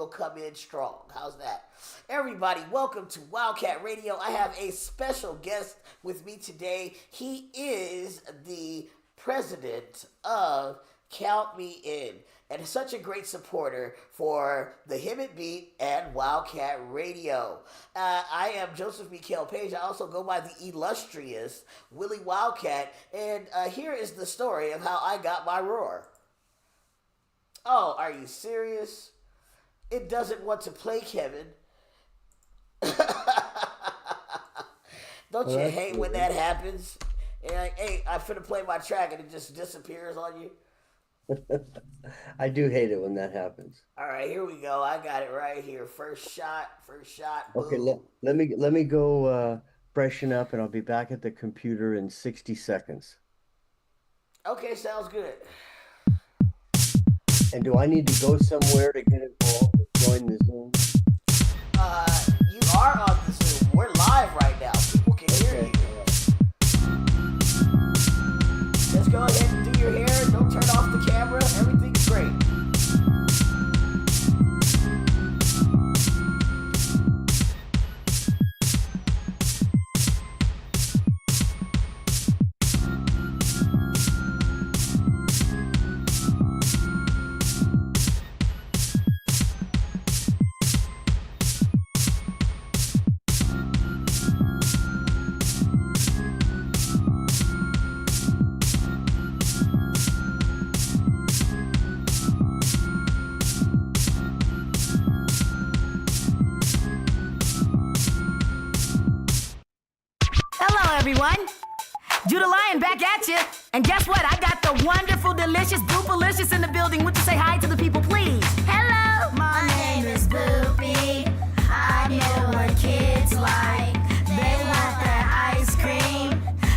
will come in strong. How's that? Everybody, welcome to Wildcat Radio. I have a special guest with me today. He is the president of Count Me In, and such a great supporter for the Hemet Beat and Wildcat Radio. I am Joseph Mikael Page. I also go by the illustrious Willie Wildcat, and here is the story of how I got my roar. Oh, are you serious? It doesn't want to play, Kevin. Don't you hate when that happens? And like, hey, I'm finna play my track and it just disappears on you. I do hate it when that happens. All right, here we go. I got it right here. First shot. Boom. Okay, let me go freshen up, and I'll be back at the computer in 60 seconds. Okay, sounds good. And do I need to go somewhere to get involved or join the Zoom? You are on the Zoom. We're live right now. People can hear you. Just go ahead and do your hair. Don't turn off the camera. Everything's great. Everyone, Judah Lion back at you. And guess what? I got the wonderful, delicious Boopalicious in the building. Would you say hi to the people, please? Hello, my name is Boopy. I know what kids like. They want that ice cream.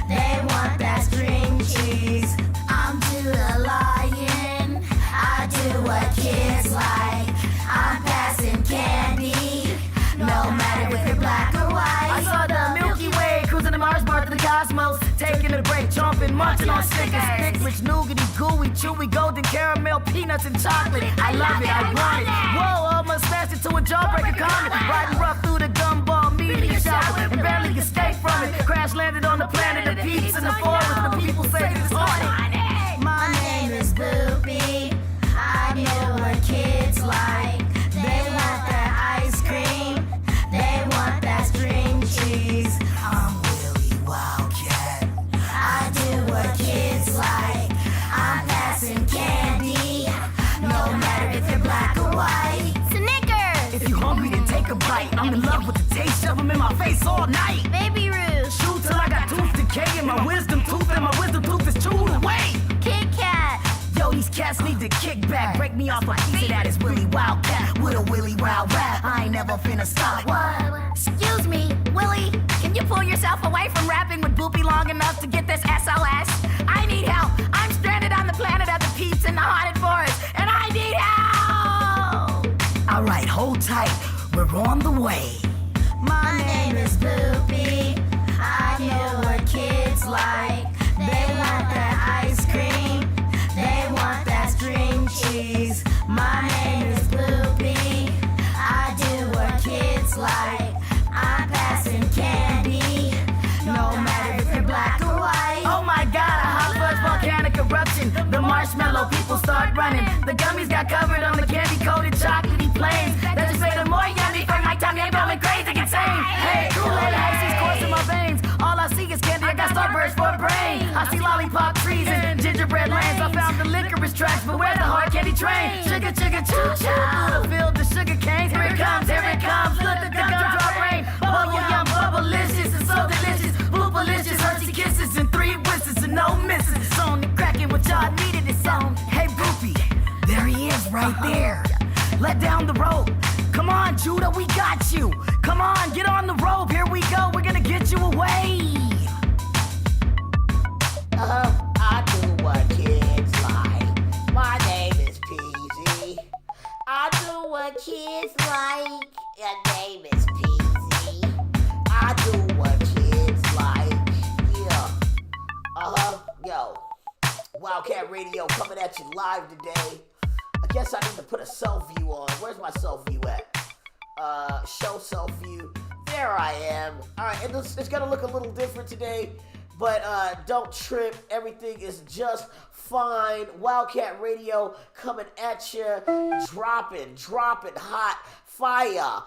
They want that string cheese. I'm Judah Lion. I do what kids like. I'm passing candy. No matter if you're black or white. I saw the Milky Way cruising the Mars bar to the cosmos, taking a break, chomping, munching on Snickers, thick, rich, nougaty, gooey, chewy, golden caramel, peanuts and chocolate. I love it, I want it. Whoa, almost smashed into a jawbreaker comet, riding rough through the gumball meteor shower, and barely escaped from it. Crash landed on the planet of peeps in the forest. The people say it's haunted. My name is Boopy. I know what kids like. They want that ice cream. They want that string cheese. I'm Willie Wildcat. I do what kids like. I'm passing candy. No matter if you're black or white. Snickers! If you're hungry, then take a bite. I'm in love with the taste of them in my face all night. Baby Ruth. Shoot till I got tooth decay in my wisdom tooth, and my wisdom tooth is chewed away. Kit Kat. Yo, these cats need to kick back. Break me off a piece of that is Willie Wildcat with a Willie Wild rap. I ain't never finna stop. What? Excuse me, Willie, can you pull yourself away from rapping with Boopy long enough to get this SOS? I need help. I'm stranded on the planet of the peeps in the haunted forest, and I need help! All right, hold tight. We're on the way. My name is Boopy. I know what kids like. They want that ice cream. They want that string cheese. My name is Boopy. I do what kids like. I'm passing candy. No matter if you're black or white. Oh my god, a hot fudge volcanic eruption. The marshmallow people start running. The gummies got covered on the candy-coated chocolatey plains. That just made them more yummy for my tummy. I'm going crazy insane. Hey, Kool-Aid ices coursing my veins. All I see is candy. I got starburst for a brain. I see lollipop trees and gingerbread lanes. I found the licorice tracks, but where the hard candy train? Sugar, sugar, choo choo. Through the field, the sugar canes. Here it comes, here it comes. Let the gumdrop rain. Bubble yum, bubblicious, and so delicious. Boopalicious, Hershey kisses and 3 whistles and no misses. It's on the cracking what y'all needed is on. Hey Boopy, there he is right there. Let down the rope. Come on, Judah, we got you. Come on, get on the rope. Here we go. We're gonna get you away. I do what kids like. My name is PZ. I do what kids like. Your name is PZ. I do what kids like. Yeah. Yo. Wildcat Radio coming at you live today. I Guess I need to put a self view on. Where's my self view at? Show self view. There I am. All right, and it's gonna look a little different today, but don't trip. Everything is just fine. Wildcat Radio coming at you, dropping hot fire.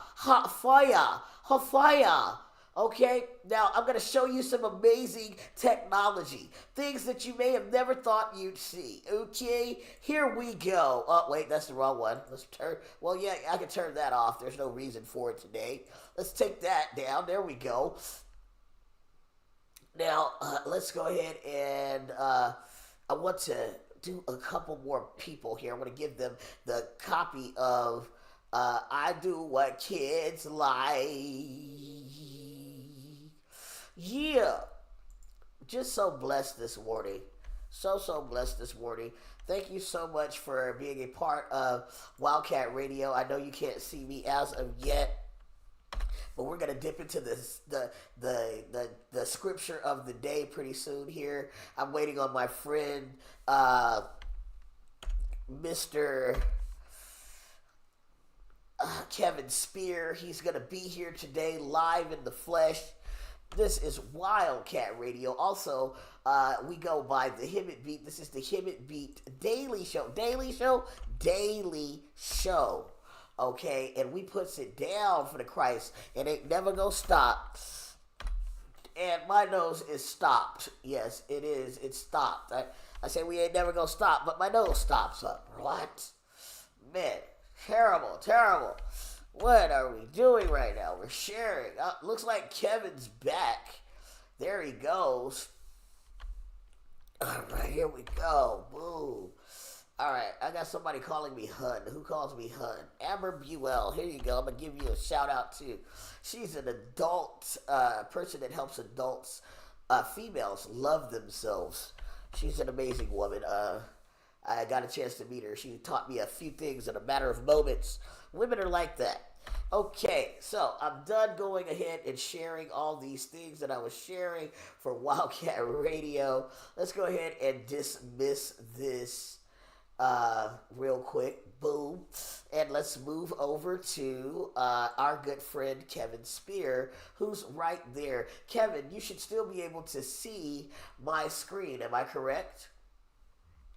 Okay, now I'm going to show you some amazing technology. Things that you may have never thought you'd see. Okay, here we go. Oh, wait, that's the wrong one. Let's turn, well, yeah, I can turn that off. There's no reason for it today. Let's take that down. There we go. Now, let's go ahead and I want to do a couple more people here. I want to give them the copy of I Do What Kids Like. Yeah, just so blessed this morning. So blessed this morning. Thank you so much for being a part of Wildcat Radio. I know you can't see me as of yet, but we're gonna dip into this the scripture of the day pretty soon here. I'm waiting on my friend Mr. Kevin Spear. He's gonna be here today live in the flesh. This is Wildcat Radio. Also, we go by the Hemet Beat. This is the Hemet Beat Daily Show. Daily Show. Okay, and we puts it down for the Christ, and ain't never gonna stop. And my nose is stopped. Yes, it is. It's stopped. I say we ain't never gonna stop, but my nose stops up. What? Man, terrible. What are we doing right now? We're sharing. Looks like Kevin's back. There he goes. All right, here we go. Boom. All right, I got somebody calling me Hun. Who calls me Hun? Amber Buell. Here you go. I'm going to give you a shout out too. She's an adult person that helps adults, females, love themselves. She's an amazing woman. I got a chance to meet her. She taught me a few things in a matter of moments. Women are like that. Okay, so I'm done going ahead and sharing all these things that I was sharing for Wildcat Radio. Let's go ahead and dismiss this real quick. Boom. And let's move over to our good friend Kevin Spear, who's right there. Kevin, you should still be able to see my screen. Am I correct?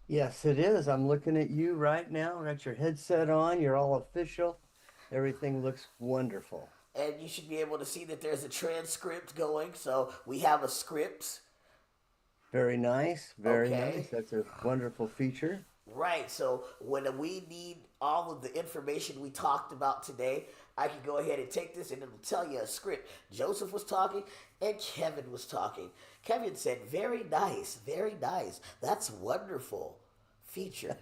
Yes, it is. I'm looking at you right now. Got your headset on. You're all official. Everything looks wonderful. And you should be able to see that there's a transcript going. So we have a script. Very nice. Very nice. That's a wonderful feature. Right. So when we need all of the information we talked about today, I can go ahead and take this and it'll tell you a script. Joseph was talking and Kevin was talking. Kevin said, very nice. Very nice. That's wonderful feature.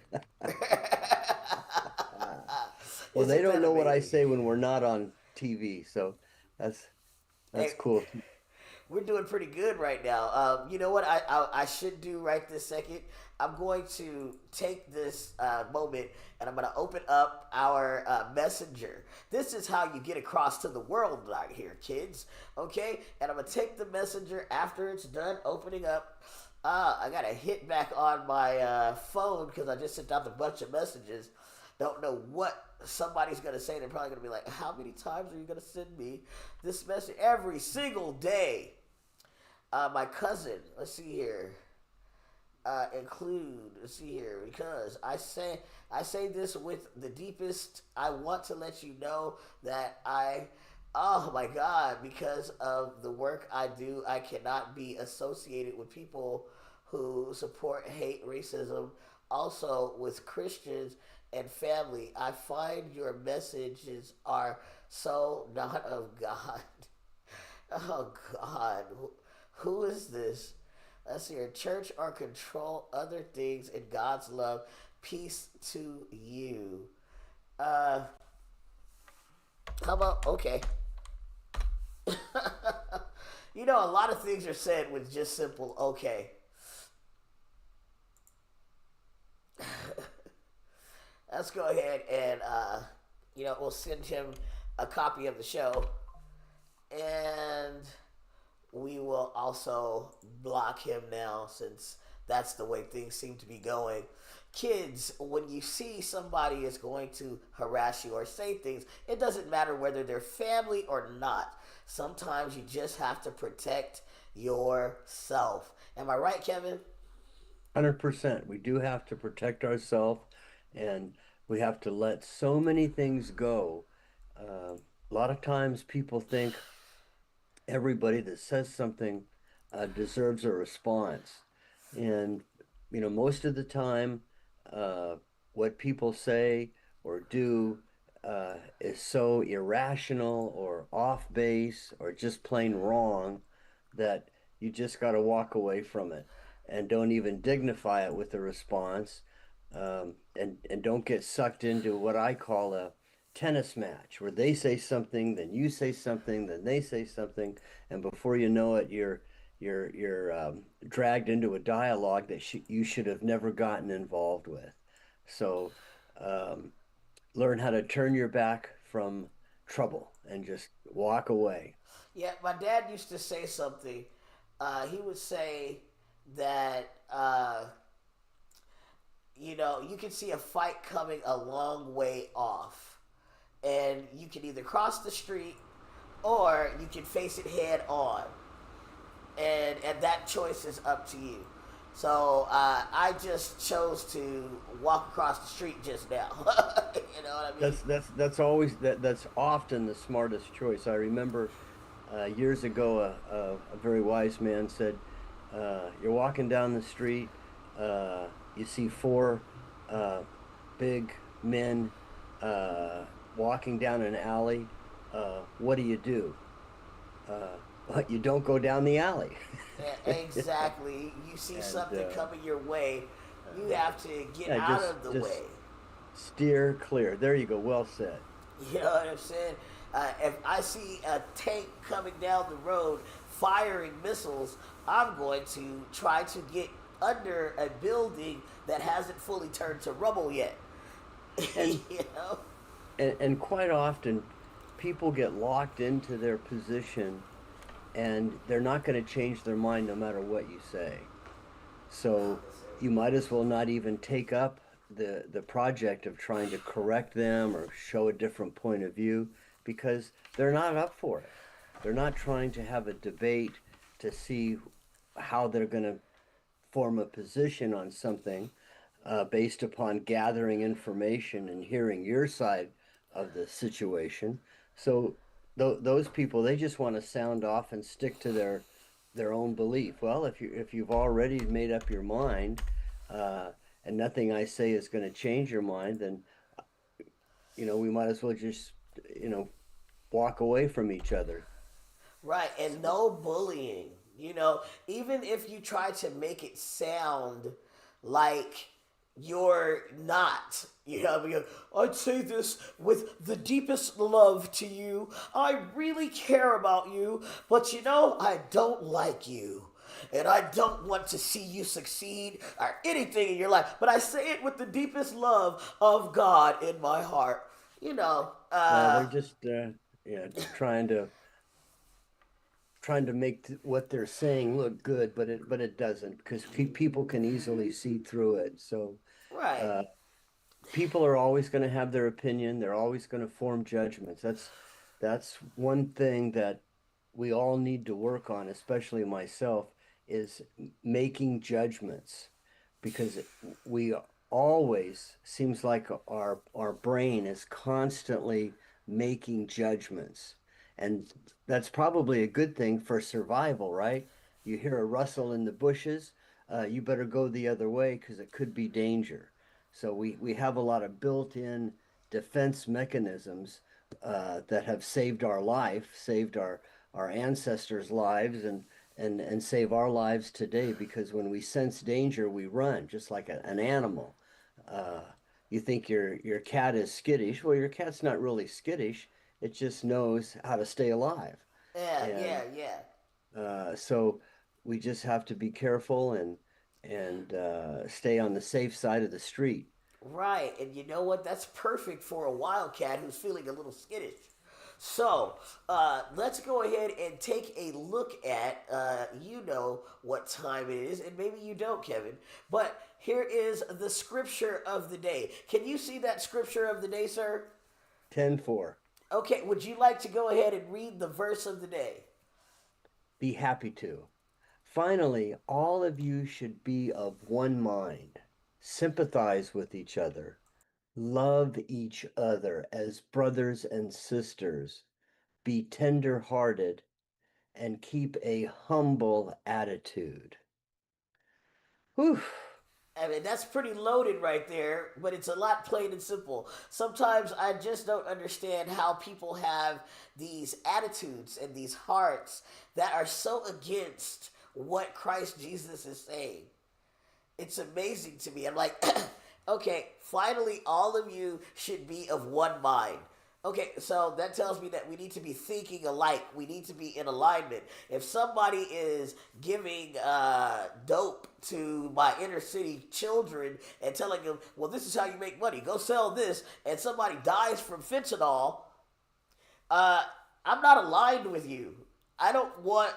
Well, they don't know what I say when we're not on TV, so that's cool. We're doing pretty good right now. You know what I should do right this second? I'm going to take this moment and I'm going to open up our messenger. This is how you get across to the world out here, kids. Okay? And I'm going to take the messenger after it's done opening up. I got to hit back on my phone because I just sent out a bunch of messages. Don't know what somebody's going to say. They're probably going to be like, how many times are you going to send me this message? Every single day. My cousin, let's see here. Let's see here, because I say this with the deepest. I want to let you know that oh my God, because of the work I do, I cannot be associated with people who support hate, racism, also with Christians and family. I find your messages are so not of God. Oh God, who is this? Let's see here. Church or control other things in God's love. Peace to you. How about, okay. You know, a lot of things are said with just simple, okay. Let's go ahead and, we'll send him a copy of the show. And we will also block him now since that's the way things seem to be going. Kids, when you see somebody is going to harass you or say things, it doesn't matter whether they're family or not. Sometimes you just have to protect yourself. Am I right, Kevin? 100%. We do have to protect ourselves, and we have to let so many things go. A lot of times people think everybody that says something deserves a response. And, most of the time, uh, what people say or do is so irrational or off base or just plain wrong that you just got to walk away from it and don't even dignify it with a response. And don't get sucked into what I call a tennis match where they say something, then you say something, then they say something, and before you know it, you're dragged into a dialogue that you should have never gotten involved with. So um, learn how to turn your back from trouble and just walk away. Yeah, my dad used to say something. He would say that you can see a fight coming a long way off, and you can either cross the street or you can face it head on, and that choice is up to you. So I just chose to walk across the street just now. You know what I mean? That's often the smartest choice. I remember years ago, a very wise man said, "You're walking down the street, you see four uh, big men walking down an alley. What do you do? Well, you don't go down the alley." Yeah, exactly. You see And something coming your way, you have to get yeah, out of the just way. steer clear. There you go. Well said. You know what I'm saying? If I see a tank coming down the road firing missiles, I'm going to try to get under a building that hasn't fully turned to rubble yet. And You know? and quite often, people get locked into their position, and they're not going to change their mind no matter what you say. So you might as well not even take up the project of trying to correct them or show a different point of view because they're not up for it. They're not trying to have a debate to see how they're going to form a position on something based upon gathering information and hearing your side of the situation. So those people, they just want to sound off and stick to their own belief. Well, if you've already made up your mind, uh, and nothing I say is going to change your mind, then we might as well just you know walk away from each other. Right, and no bullying. Even if you try to make it sound like you're not, because I'd say this with the deepest love to you. I really care about you, but I don't like you. And I don't want to see you succeed or anything in your life. But I say it with the deepest love of God in my heart. You know, Well, uh, they're just yeah, trying to make what they're saying look good, but it doesn't because people can easily see through it. So right. uh, people are always going to have their opinion. They're always going to form judgments. That's one thing that we all need to work on, especially myself, is making judgments because we always seems like our brain is constantly making judgments, and that's probably a good thing for survival, right? You hear a rustle in the bushes, you better go the other way because it could be danger. So we have a lot of built-in defense mechanisms that have saved our life, saved our ancestors' lives, and save our lives today because when we sense danger, we run just like an animal. Uh, you think your cat is skittish. Well, your cat's not really skittish. It just knows how to stay alive. Yeah, And yeah, yeah. so we just have to be careful and stay on the safe side of the street. Right. And you know what? That's perfect for a wildcat who's feeling a little skittish. So let's go ahead and take a look at, you know what time it is, and maybe you don't, Kevin. But here is the scripture of the day. Can you see that scripture of the day, sir? 10-4. Okay, would you like to go ahead and read the verse of the day? Be happy to. Finally, all of you should be of one mind, sympathize with each other, love each other as brothers and sisters, be tender hearted, and keep a humble attitude. Whew. I mean, that's pretty loaded right there, but it's a lot plain and simple. Sometimes I just don't understand how people have these attitudes and these hearts that are so against what Christ Jesus is saying. It's amazing to me. I'm like, okay, finally, all of you should be of one mind. Okay, so that tells me that we need to be thinking alike. We need to be in alignment. If somebody is giving dope to my inner city children and telling them, well, this is how you make money, go sell this, and somebody dies from fentanyl, uh, I'm not aligned with you. I don't want,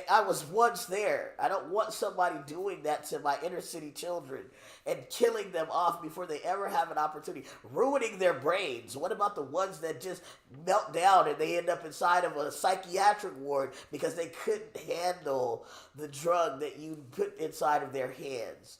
I was once there. I don't want somebody doing that to my inner city children and killing them off before they ever have an opportunity, ruining their brains. What about the ones that just melt down and they end up inside of a psychiatric ward because they couldn't handle the drug that you put inside of their hands?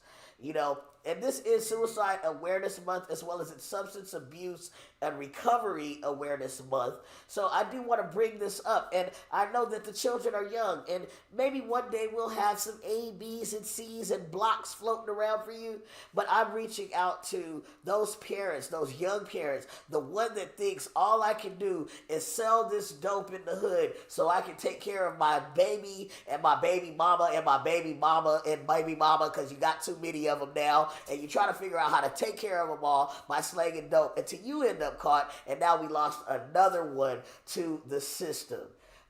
And this is Suicide Awareness Month as well as it's Substance Abuse and Recovery Awareness Month. So I do want to bring this up. And I know that the children are young, and maybe one day we'll have some A, B's, and C's and blocks floating around for you. But I'm reaching out to those parents, those young parents, the one that thinks all I can do is sell this dope in the hood so I can take care of my baby and my baby mama and my baby mama and baby mama, because you got too many of them now, and you try to figure out how to take care of them all by slanging dope until you end up caught, and now we lost another one to the system.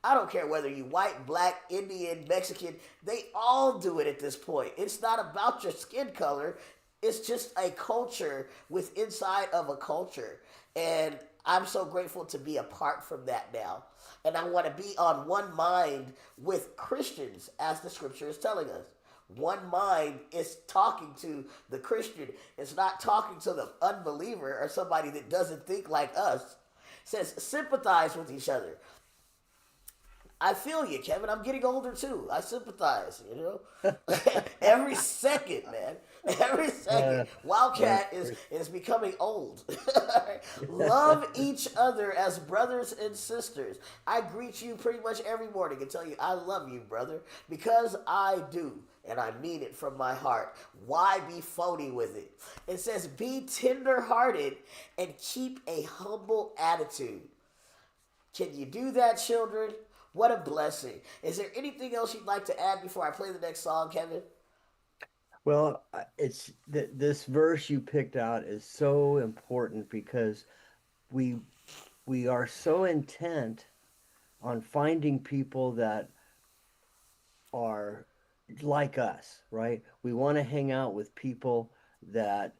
I don't care whether you white, black, Indian, Mexican, they all do it at this point. It's not about your skin color. It's just a culture with inside of a culture. And I'm so grateful to be apart from that now. And I want to be on one mind with Christians, as the scripture is telling us. One mind is talking to the Christian. It's not talking to the unbeliever or somebody that doesn't think like us. It says sympathize with each other. I feel you, Kevin. I'm getting older too. I sympathize. Every second, man. Every second. Wildcat is becoming old. Love each other as brothers and sisters. I greet you pretty much every morning and tell you I love you, brother, because I do. And I mean it from my heart. Why be phony with it? It says, be tender-hearted and keep a humble attitude. Can you do that, children? What a blessing. Is there anything else you'd like to add before I play the next song, Kevin? Well, it's this verse you picked out is so important because we we are so intent on finding people that are like us, right? We want to hang out with people that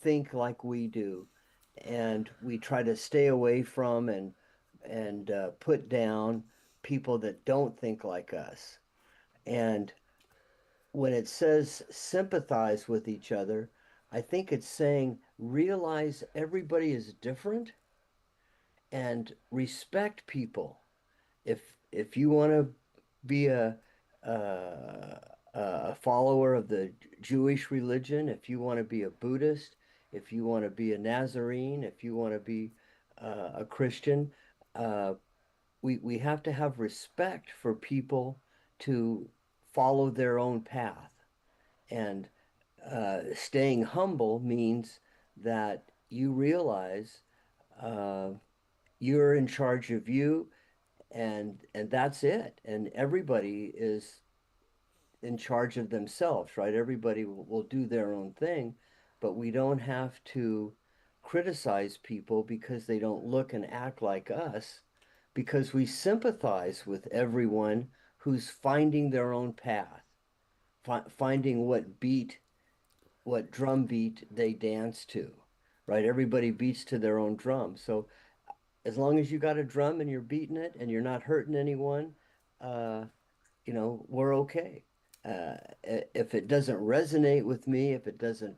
think like we do, and we try to stay away from and put down people that don't think like us. And when it says sympathize with each other, I think it's saying realize everybody is different and respect people. If you want to be a follower of the Jewish religion, if you want to be a Buddhist, if you want to be a Nazarene, if you want to be a Christian, uh, we have to have respect for people to follow their own path. And staying humble means that you realize uh, you're in charge of you, and that's it. And everybody is in charge of themselves, right? Everybody will do their own thing, but we don't have to criticize people because they don't look and act like us, because we sympathize with everyone who's finding their own path, finding what drum beat they dance to, right? Everybody beats to their own drum. So as long as you got a drum and you're beating it and you're not hurting anyone, uh, we're okay. If it doesn't resonate with me, if it doesn't,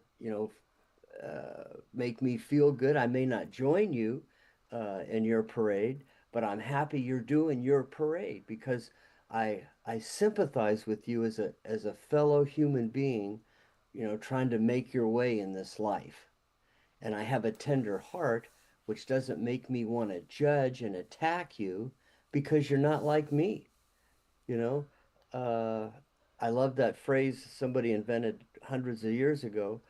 make me feel good, I may not join you in your parade, but I'm happy you're doing your parade because I sympathize with you as a fellow human being, trying to make your way in this life. And I have a tender heart, which doesn't make me want to judge and attack you because you're not like me. You know, uh, I love that phrase somebody invented hundreds of years ago.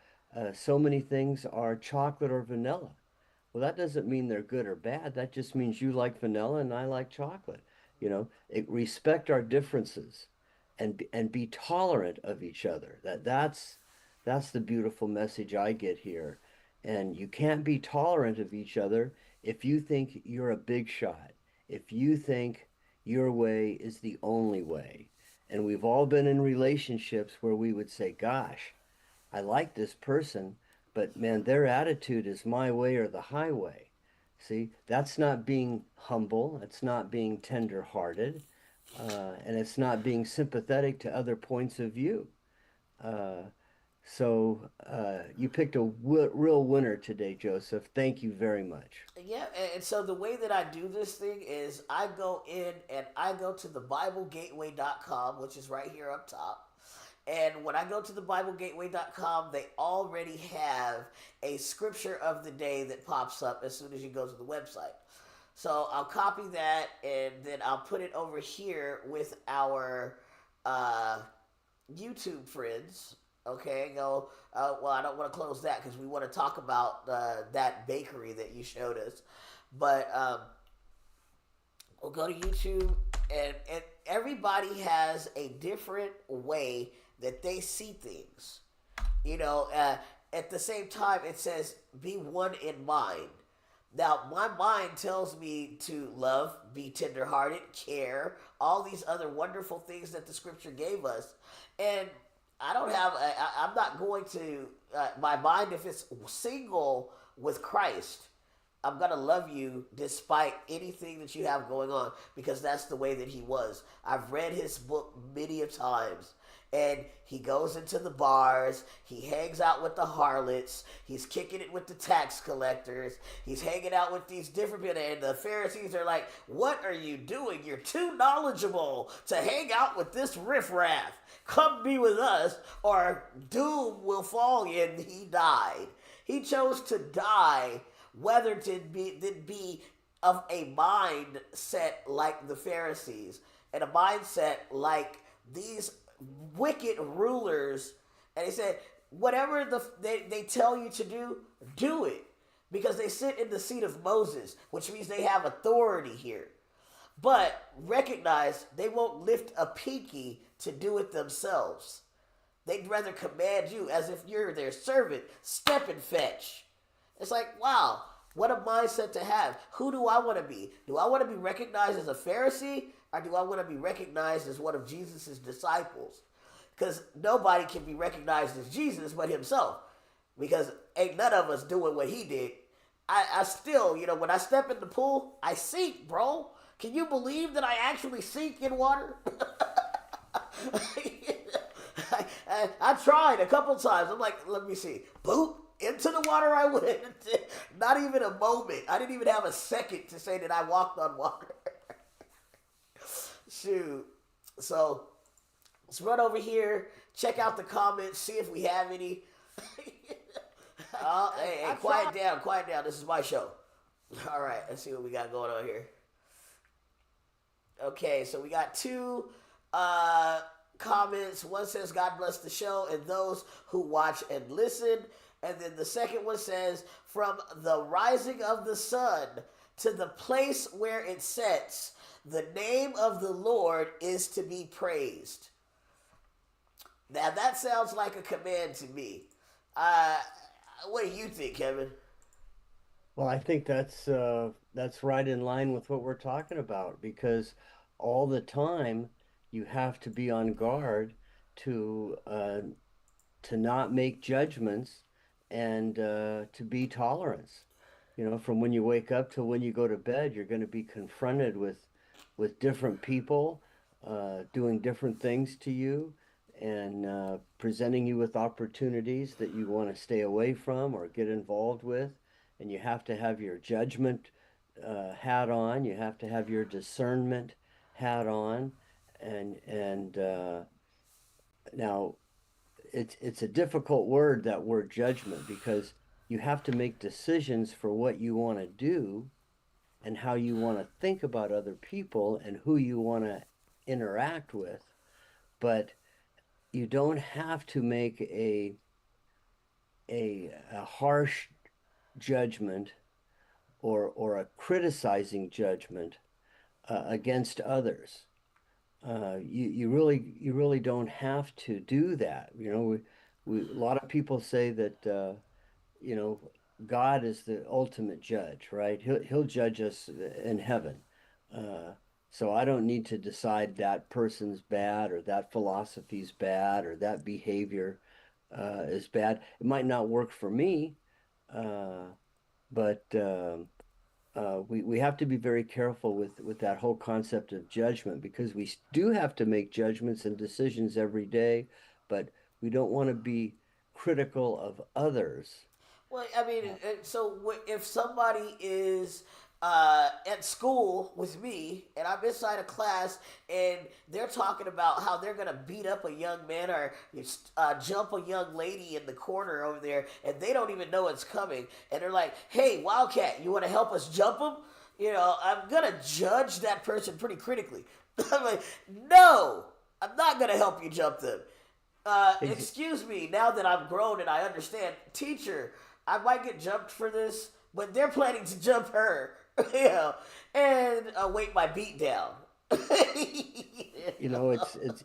So many things are chocolate or vanilla. Well, that doesn't mean they're good or bad. That just means you like vanilla and I like chocolate. Respect our differences and be tolerant of each other. That's the beautiful message I get here. And you can't be tolerant of each other if you think you're a big shot, if you think your way is the only way. And we've all been in relationships where we would say, gosh, I like this person, but man, their attitude is my way or the highway. See, that's not being humble, it's not being tender-hearted, and it's not being sympathetic to other points of view. Uh, so you picked a real winner today, Joseph. Thank you very much. Yeah, and so the way that I do this thing is I go in and I go to the BibleGateway.com, which is right here up top. And when I go to the BibleGateway.com, they already have a scripture of the day that pops up as soon as you go to the website. So I'll copy that and then I'll put it over here with our uh, YouTube friends. Okay, go. Well, I don't want to close that because we want to talk about that bakery that you showed us. But we'll go to YouTube, and everybody has a different way that they see things. At the same time, it says, be one in mind. Now, my mind tells me to love, be tenderhearted, care, all these other wonderful things that the scripture gave us. And I'm not going to, my mind, if it's single with Christ, I'm going to love you despite anything that you have going on because that's the way that he was. I've read his book many a times. And he goes into the bars, he hangs out with the harlots, he's kicking it with the tax collectors, he's hanging out with these different people, and the Pharisees are like, what are you doing? You're too knowledgeable to hang out with this riffraff. Come be with us, or doom will fall you, and he died. He chose to die, whether to be of a mindset like the Pharisees, and a mindset like these wicked rulers. And he said, whatever they tell you to do it, because they sit in the seat of Moses, which means they have authority here. But recognize they won't lift a pinky to do it themselves. They'd rather command you as if you're their servant. Step and fetch. It's like, wow, what a mindset to have. Who do I want to be? Do I want to be recognized as a Pharisee, or do I want to be recognized as one of Jesus' disciples? Because nobody can be recognized as Jesus but himself. Because ain't none of us doing what he did. I still, when I step in the pool, I sink, bro. Can you believe that I actually sink in water? I tried a couple times. I'm like, let me see. Boop. Into the water I went. Not even a moment. I didn't even have a second to say that I walked on water. Shoot. So let's run over here, check out the comments, see if we have any. Hey, quiet down, quiet down. This is my show. All right, let's see what we got going on here. Okay, so we got two comments. One says, God bless the show and those who watch and listen. And then the second one says, from the rising of the sun to the place where it sets, the name of the Lord is to be praised. Now that sounds like a command to me. What do you think, Kevin? Well, I think that's right in line with what we're talking about because all the time you have to be on guard to not make judgments and to be tolerant. From when you wake up till when you go to bed, you're going to be confronted with different people doing different things to you and presenting you with opportunities that you want to stay away from or get involved with. And you have to have your judgment hat on. You have to have your discernment hat on. And now it's a difficult word, that word judgment, because you have to make decisions for what you want to do and how you want to think about other people and who you want to interact with. But you don't have to make a harsh judgment or a criticizing judgment against others. You really don't have to do that. A lot of people say that you know God is the ultimate judge, right? He'll judge us in heaven. Uh, so I don't need to decide that person's bad or that philosophy's bad or that behavior is bad. It might not work for me, uh, but we have to be very careful with that whole concept of judgment, because we do have to make judgments and decisions every day, but we don't want to be critical of others. Well, I mean, so if somebody is at school with me and I'm inside a class and they're talking about how they're gonna beat up a young man or jump a young lady in the corner over there, and they don't even know it's coming, and they're like, "Hey, Wildcat, you want to help us jump him?" I'm gonna judge that person pretty critically. I'm like, "No, I'm not gonna help you jump them." Excuse me, now that I'm grown and I understand, teacher, I might get jumped for this, but they're planning to jump her, and await my beat down.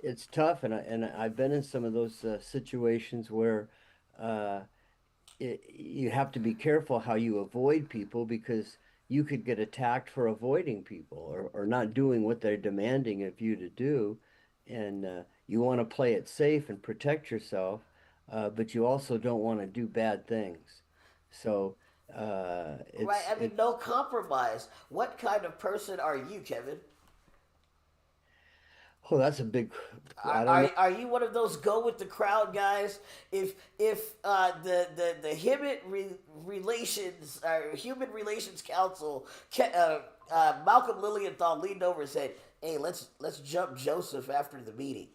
It's tough, and I've been in some of those situations where uh, you have to be careful how you avoid people, because you could get attacked for avoiding people or not doing what they're demanding of you to do. And you want to play it safe and protect yourself, but you also don't want to do bad things. So Right, I mean, no compromise. What kind of person are you, Kevin? oh, that's a big, Are, I don't know. are, are you one of those go with the crowd guys? If the Hemet Relations Human Relations Council, Malcolm Lilienthal leaned over and said, "Hey, let's jump Joseph after the meeting."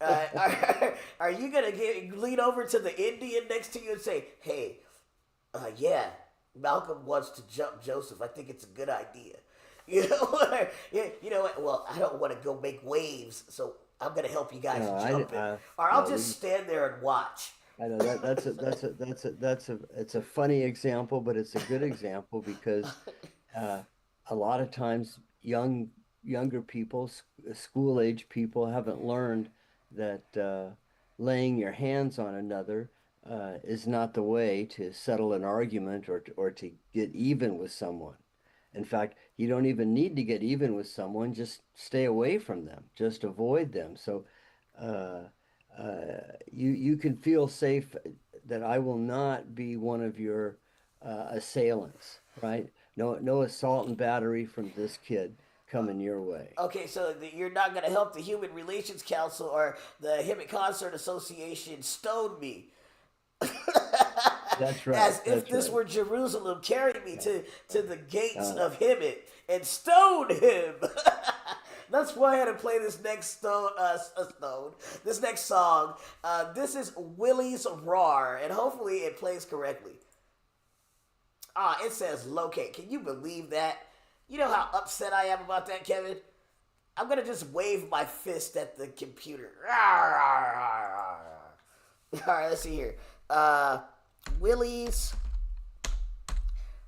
Are you gonna lean over to the Indian next to you and say, "Hey, yeah, Malcolm wants to jump Joseph. I think it's a good idea." Yeah, you know what? Well, I don't want to go make waves, so I'm gonna help you guys No, jump it, or I'll no, just stand there and watch. I know it's a funny example, but it's a good example because uh, a lot of times younger people, school age people, haven't learned that laying your hands on another is not the way to settle an argument or to get even with someone. In fact, you don't even need to get even with someone. Just stay away from them. Just avoid them. So uh, you can feel safe that I will not be one of your assailants, right? No assault and battery from this kid coming your way. Okay, so you're not gonna help the Human Relations Council or the Hemet Concert Association stone me. That's right. As if That's this right. were Jerusalem, carry me to the gates Uh, of Hemet and stone him. That's why I had to play this next this next song. This is Willie's Roar, and hopefully it plays correctly. It says locate. Can you believe that? You know how upset I am about that, Kevin? I'm gonna just wave my fist at the computer. All right, let's see here. Willie's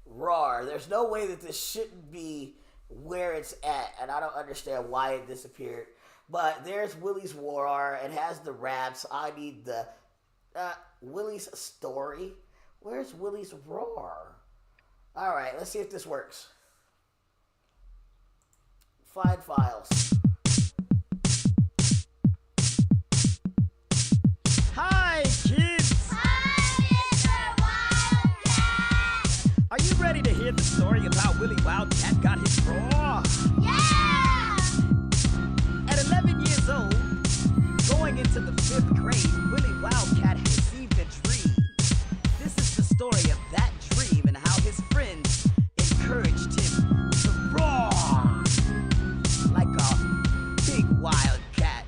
Roar. There's no way that this shouldn't be where it's at, and I don't understand why it disappeared. But there's Willie's Roar. It has the raps. I need the Willie's story. Where's Willie's Roar? All right, let's see if this works. Find files. Hi, kids! Hi, Mr. Wildcat! Are you ready to hear the story of how Willie Wildcat got his roar? Yeah! At 11 years old, going into the 5th grade, Willie Wildcat received a dream. This is the story of that dream and how his friends encouraged him to roar like a big wildcat.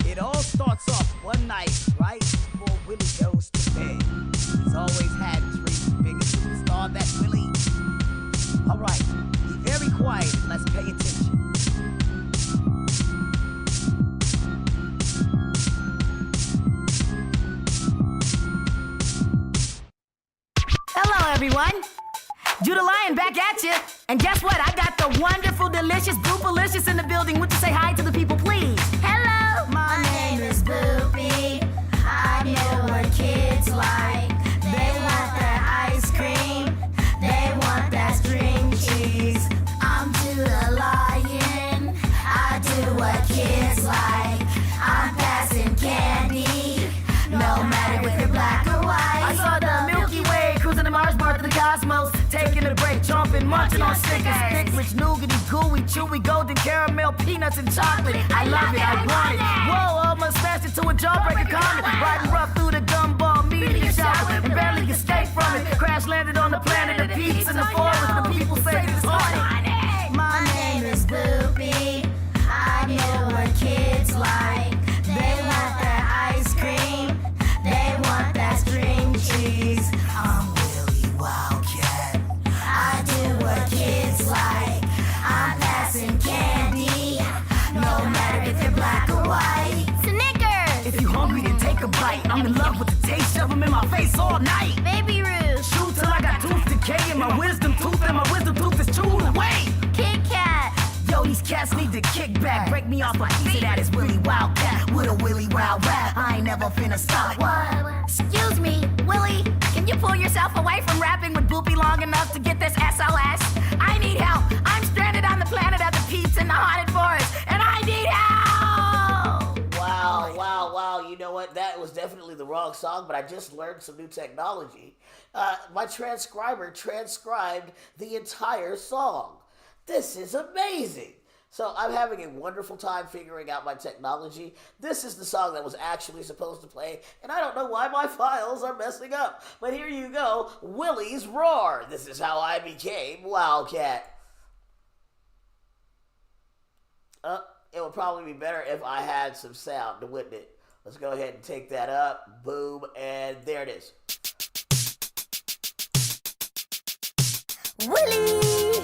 It all starts off one night right before Willie goes to bed. He's always had dreams of being a superstar, that Willie. All right, be very quiet and let's pay attention. Hello, everyone. Judah Lion back at you. And guess what? I got the wonderful, delicious, Boopalicious in the building. Would you say hi to the people, please? Hello, my name is Boopy. I know what kids like. They want that ice cream. They want that string cheese. I'm Judah Lion. I do what kids like. I'm passing candy. No matter if you're black or white. I saw the Milky Way cruising the Mars bar to the cosmos. Taking a break, chomping, munching on Snickers. Thick, rich, nougaty, gooey, chewy, golden caramel, peanuts and chocolate. I love it, I want it. Whoa, almost smashed it to a jawbreaker comet. Riding rough through the gumball media shop and barely escaped from it. Crash landed on the planet of peeps in the forest. The people say it's haunted. My name is Boopy. I know what kids like. They want that ice cream. They want that string cheese. I'm Willie Wildcat. I do what kids like. I'm passing candy. No matter if you're black or white. Snickers! If you hungry, then take a bite. I'm in love with the taste of them in my face all night. Baby Ruth. Shoot till I got tooth decay in my wisdom tooth, and my wisdom tooth is chewed away. Kit Kat. Yo, these cats need to kick back. Break me off a piece of that is Willie Wildcat. With a Willie Wild rap, I ain't never finna stop. What? Excuse me, Willie, can you pull yourself away from rapping with Boopy long enough to get this SOS? I need help. I'm stranded on the planet of the peeps in the haunted forest, and I need help! Wow, wow, wow. You know what? That was definitely the wrong song, but I just learned some new technology. My transcriber transcribed the entire song. This is amazing. So I'm having a wonderful time figuring out my technology. This is the song that was actually supposed to play, and I don't know why my files are messing up. But here you go, Willie's Roar. This is how I became Wildcat. It would probably be better if I had some sound, wouldn't it? Let's go ahead and take that up. Boom, and there it is. Willie!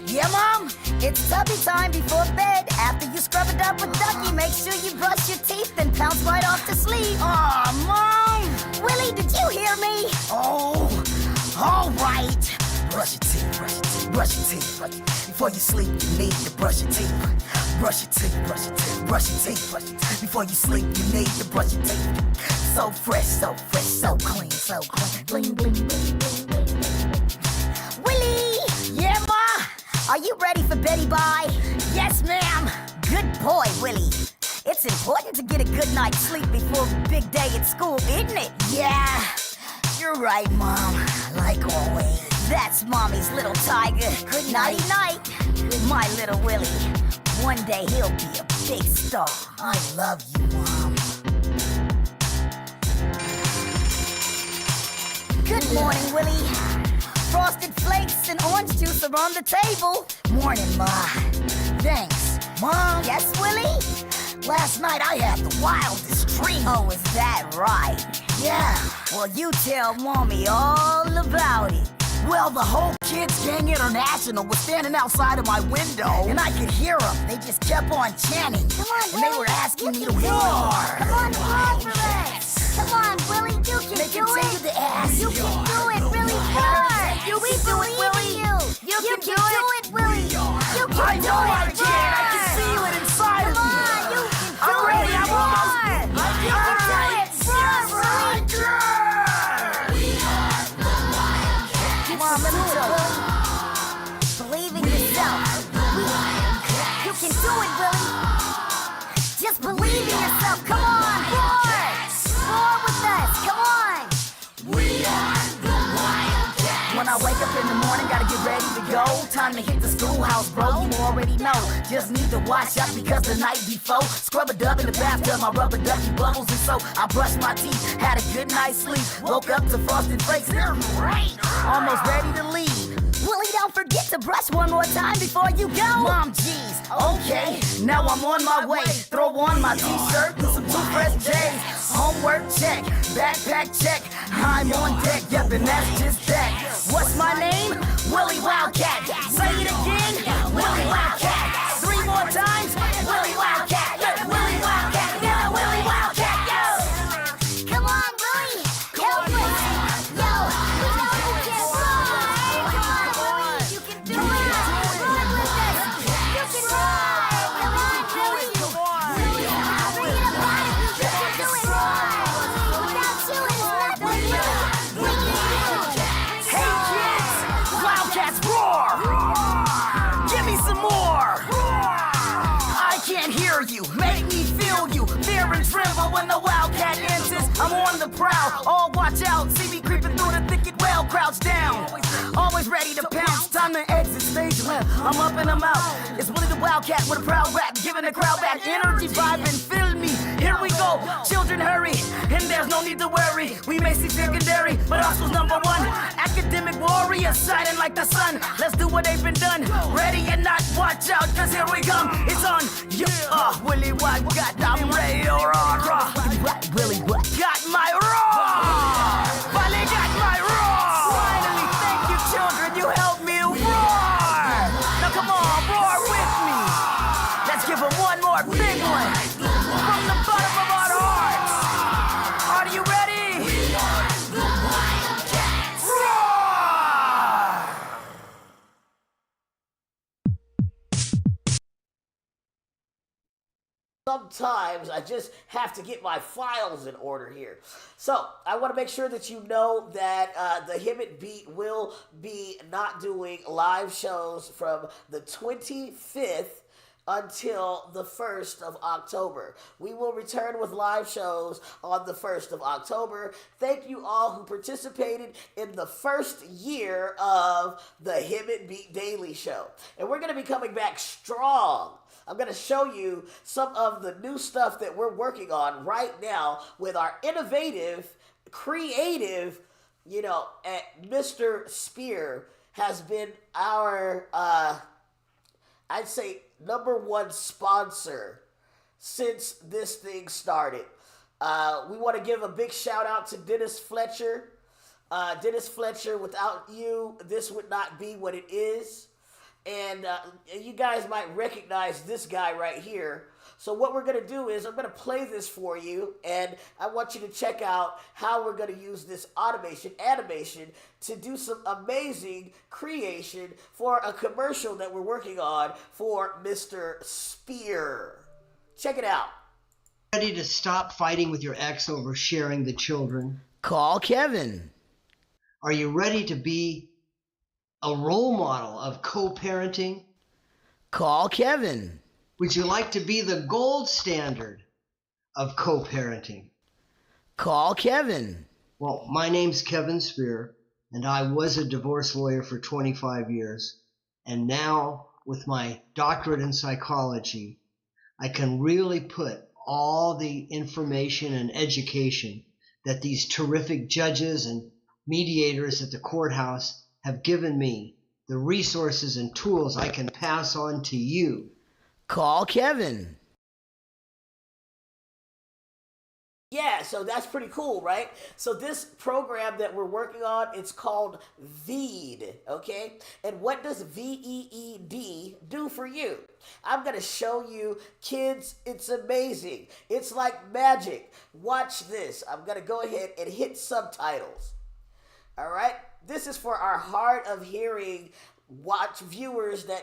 Yeah, Mom, it's tubby time before bed. After you scrub it up with Ducky, make sure you brush your teeth, then pounce right off to sleep. Aw, Mom! Willie, did you hear me? Oh, all right. Brush your teeth, brush your teeth, brush your teeth. Before you sleep, you need to brush your teeth. Brush your teeth, brush your teeth, brush your teeth, brush your teeth. Before you sleep, you need to brush your teeth. So fresh, so clean, so clean. Bling, bling, bling, bling, bling, bling. Willie! Yeah, Ma? Are you ready for Betty Bye? Yes, ma'am. Good boy, Willie. It's important to get a good night's sleep before a big day at school, isn't it? Yeah, you're right, Mom. Like always. That's Mommy's little tiger. Good nighty night, my little Willie. One day he'll be a big star. I love you, Mom. Good morning, Willie. Frosted flakes and orange juice are on the table. Morning, Ma. Thanks. Mom? Yes, Willie? Last night I had the wildest dream. Oh, is that right? Yeah. Well, you tell Mommy all about it. Well, the whole Kids Gang International was standing outside of my window, and I could hear them. They just kept on chanting. Come on, Willie. And they were asking me to roar. Come on, roar for us. Come on, Willie, you can do it. They continue to ask. You can do it, really roar. You can do it, Willie. You can do it, Willie. You can do it. I know I can. I can feel it inside of me. Come on, you can do it. I'm ready. I'm almost. You can do it. Roar, Willie. Mom, let me tell you. Believe in yourself. You can do it, Willie. Just believe in yourself. Come on, roar. Roar with us. Come on. We are the Wildcats. When I wake Time to hit the schoolhouse, bro. You already know. Just need to wash up because the night before, scrub a dub in the bathtub, my rubber ducky bubbles, and so I brushed my teeth, had a good night's sleep, woke up to frosted flakes, they're great. Almost ready to leave. Willie, don't forget to brush one more time before you go. Mom, geez, okay, now I'm on my way. Throw on my t-shirt and some toothbrush J's. Homework check, backpack check, I'm on deck, yep, and that's just that. What's my name? Willie Wildcat. Say it again, Willie Wildcat. 3 more times, Willie Wildcat. Willie Wildcat, yeah, Willie Wildcat, yo. Come on, Willie, help us. Yo, we know you can ride. Come on, Willie, you can do it. Run with us. You can ride. Come on, Willie. Willie, bring it upon you. You can do it. Without you, it's nothing. We need you. Hey kids, Wildcats roar! Give me some more! I can't hear you, make me feel you. Fear and tremble when the Wildcat enters. I'm on the prowl, all watch out. See me creeping through the thicket, well crouched down. Always ready to pounce, time to exit stage left. I'm up and I'm out. It's Willie the Wildcat with a proud rap, giving the crowd back energy, vibe, and fill me. Here we go, children hurry, and there's no need to worry. We may see secondary, but our school's #1. Academic warriors shining like the sun. Let's do what they've been done. Ready or not, watch out, cause here we come. It's on you. Willie what got, I'm ready to roar. Willie what got my roar. Finally got my roar. Finally, thank you children, you helped me roar. Now come on, roar with me. Let's give them one more big one. From the bottom of our hearts. Are you ready? Roar! Sometimes I just have to get my files in order here. So I want to make sure that you know that the Hemet Beat will be not doing live shows from the 25th until the 1st of October. We will return with live shows on the 1st of October. Thank you all who participated in the first year of the Hemet Beat Daily Show. And we're going to be coming back strong. I'm going to show you some of the new stuff that we're working on right now with our innovative, creative, Mr. Spear has been our, I'd say, #1 sponsor since this thing started. We want to give a big shout out to Dennis Fletcher. Dennis Fletcher, without you, this would not be what it is. And you guys might recognize this guy right here. So what we're going to do is I'm going to play this for you, and I want you to check out how we're going to use this animation, to do some amazing creation for a commercial that we're working on for Mr. Spear. Check it out. Ready to stop fighting with your ex over sharing the children? Call Kevin. Are you ready to be a role model of co-parenting? Call Kevin. Would you like to be the gold standard of co-parenting? Call Kevin. Well, my name's Kevin Spear, and I was a divorce lawyer for 25 years. And now, with my doctorate in psychology, I can really put all the information and education that these terrific judges and mediators at the courthouse have given me, the resources and tools I can pass on to you. Call Kevin. Yeah, so that's pretty cool, right? So this program that we're working on, it's called VEED, okay? And what does VEED do for you? I'm going to show you, kids, it's amazing. It's like magic. Watch this. I'm going to go ahead and hit subtitles. All right? This is for our hard of hearing viewers that,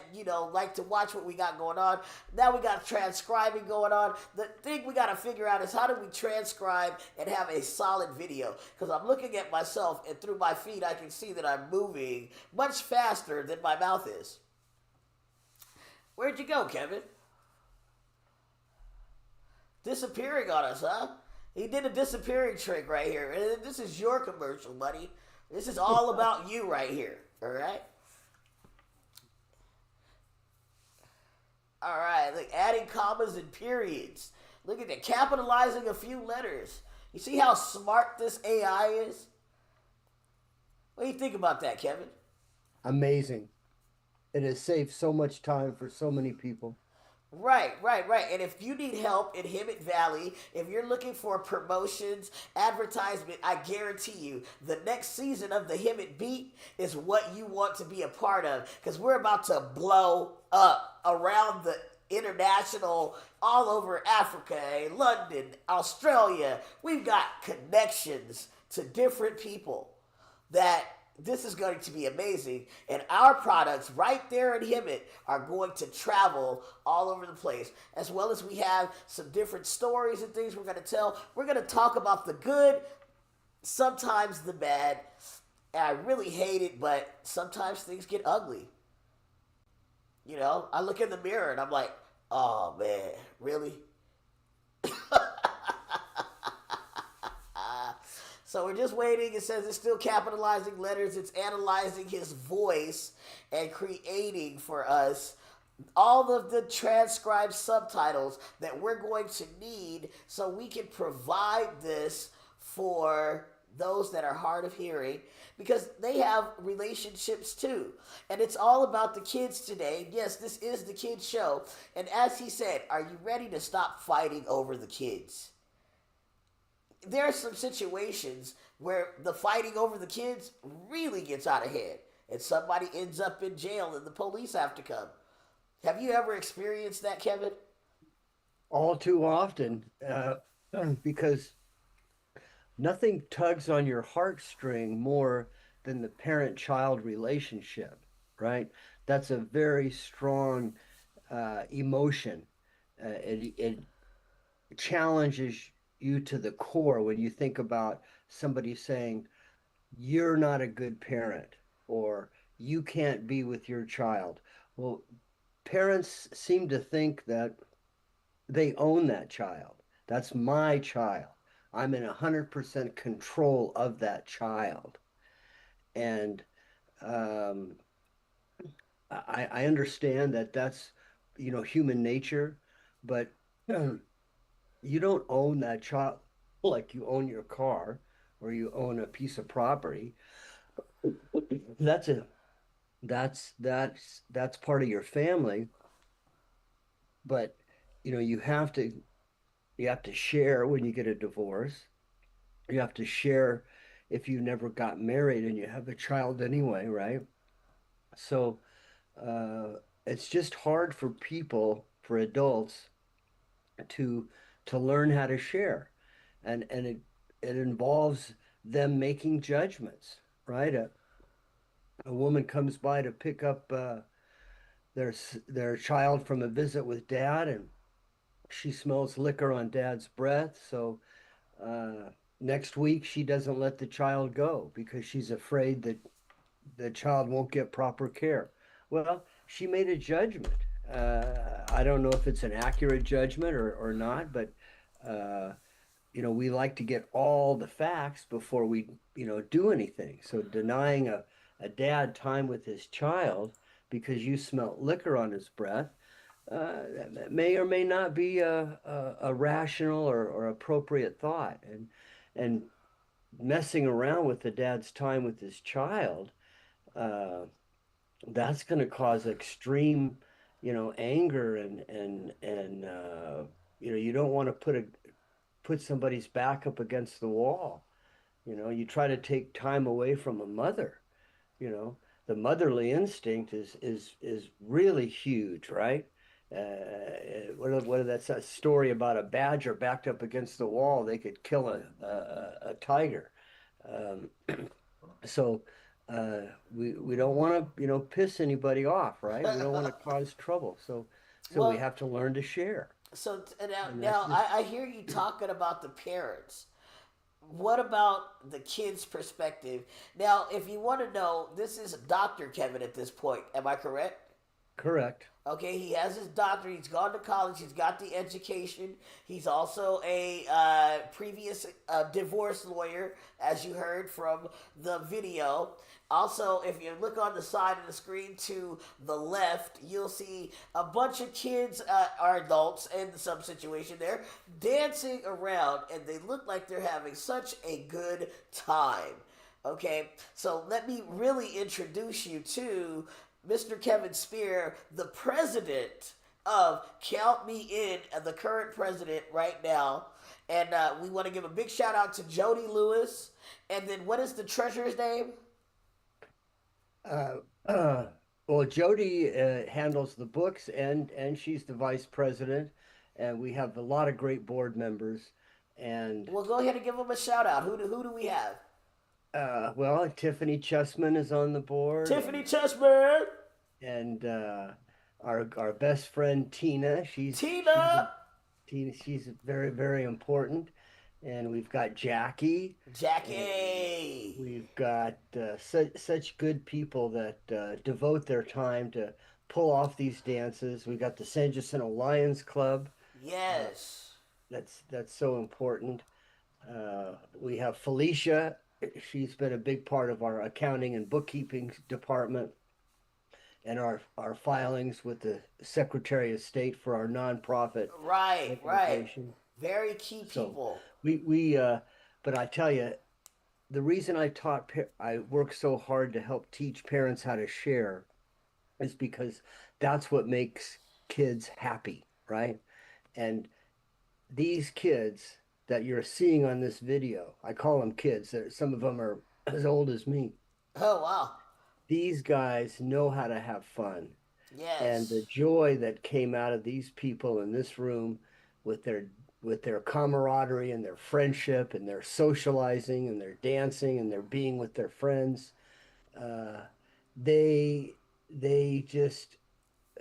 like to watch what we got going on. Now we got transcribing going on. The thing we got to figure out is how do we transcribe and have a solid video? Because I'm looking at myself, and through my feed, I can see that I'm moving much faster than my mouth is. Where'd you go, Kevin? Disappearing on us, huh? He did a disappearing trick right here. This is your commercial, buddy. This is all about you right here, all right? All right, like adding commas and periods. Look at that, capitalizing a few letters. You see how smart this AI is? What do you think about that, Kevin? Amazing. It has saved so much time for so many people. Right. And if you need help in Hemet Valley, if you're looking for promotions, advertisement, I guarantee you the next season of the Hemet Beat is what you want to be a part of because we're about to blow up around the international, all over Africa, London, Australia. We've got connections to different people that this is going to be amazing. And our products right there in Hemet are going to travel all over the place. As well as we have some different stories and things we're going to tell. We're going to talk about the good, sometimes the bad. And I really hate it, but sometimes things get ugly. You know, I look in the mirror and I'm like, oh man, really? So we're just waiting. It says it's still capitalizing letters. It's analyzing his voice and creating for us all of the transcribed subtitles that we're going to need so we can provide this for those that are hard of hearing because they have relationships too. And it's all about the kids today. Yes, this is the kids show. And as he said, are you ready to stop fighting over the kids? There are some situations where the fighting over the kids really gets out of hand and somebody ends up in jail and the police have to come. Have you ever experienced that, Kevin? All too often, because nothing tugs on your heartstring more than the parent-child relationship, right? That's a very strong emotion. It challenges you to the core when you think about somebody saying, you're not a good parent, or you can't be with your child. Well, parents seem to think that they own that child. That's my child. I'm in 100% control of that child. And I understand that that's, human nature, but you don't own that child like you own your car or you own a piece of property. That's a that's part of your family, but you have to share when you get a divorce. You have to share if you never got married and you have a child anyway, right? So it's just hard for people, for adults, to learn how to share, and it involves them making judgments, right? A woman comes by to pick up their child from a visit with dad, and she smells liquor on dad's breath. So next week she doesn't let the child go because she's afraid that the child won't get proper care. Well, she made a judgment. I don't know if it's an accurate judgment or not, but we like to get all the facts before we do anything. So denying a dad time with his child because you smelt liquor on his breath may or may not be a rational or appropriate thought. And messing around with the dad's time with his child, that's going to cause extreme, anger and you don't want to put somebody's back up against the wall. You try to take time away from a mother. The motherly instinct is really huge, right? That's a story about a badger backed up against the wall. They could kill a tiger. So we don't want to piss anybody off, right? We don't want to cause trouble. So Well, we have to learn to share. So now, And now that's just I hear you talking about the parents. What about the kids' perspective? Now, if you want to know, this is Dr. Kevin at this point. Am I correct? Correct. Okay, he has his doctorate. He's gone to college. He's got the education. He's also a previous divorce lawyer, as you heard from the video. Also, if you look on the side of the screen to the left, you'll see a bunch of kids, or adults in some situation there, dancing around, and they look like they're having such a good time. Okay, so let me really introduce you to Mr. Kevin Spear, the president of Count Me In, the current president right now. And we want to give a big shout out to Jody Lewis. And then what is the treasurer's name? Uh, uh, well, Jody handles the books, and she's the vice president, and we have a lot of great board members. And Well, go ahead and give them a shout out. Who do we have? well, Tiffany Chessman is on the board, Tiffany Chessman. and our best friend Tina. Tina. She's very very important, and we've got Jackie. Jackie. We've got such good people that devote their time to pull off these dances. We got the San Jacinto Lions Club. Yes. That's so important. We have Felicia. She's been a big part of our accounting and bookkeeping department, and our filings with the Secretary of State for our nonprofit Right. organization. Very key So people. we but I tell you, the reason I work so hard to help teach parents how to share is because that's what makes kids happy, right? And these kids that you're seeing on this video, I call them kids. Some of them are as old as me. Oh, wow. These guys know how to have fun. And the Yes. joy that came out of these people in this room with their camaraderie and their friendship and their socializing and their dancing and their being with their friends, uh, they just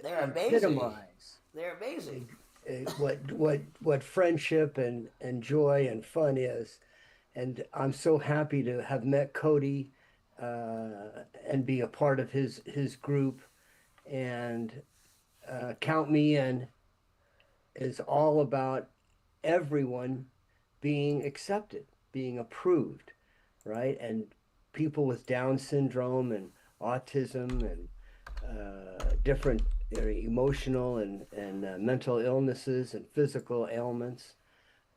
They're amazing. epitomize They're amazing. what friendship and joy and fun is. And I'm so happy to have met Cody and be a part of his group. And Count Me In is all about everyone being accepted, being approved, right? And people with Down syndrome and autism and different emotional and mental illnesses and physical ailments,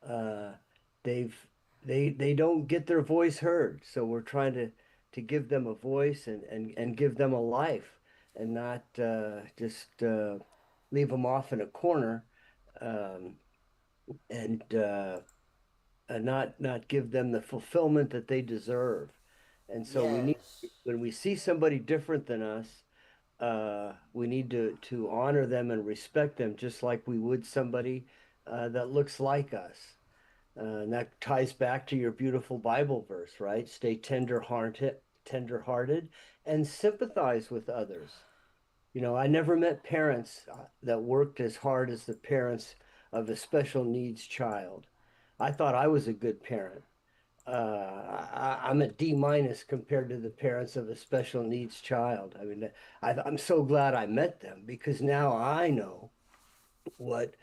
uh, they don't get their voice heard. So we're trying to give them a voice and give them a life, and not just leave them off in a corner, um, and not give them the fulfillment that they deserve. And so we need, Yes. when we see somebody different than us, we need to honor them and respect them just like we would somebody that looks like us. And that ties back to your beautiful Bible verse, right? Stay tender-hearted, and sympathize with others. You know, I never met parents that worked as hard as the parents of a special needs child. I thought I was a good parent. I'm a D minus compared to the parents of a special needs child. I mean, I'm so glad I met them, because now I know what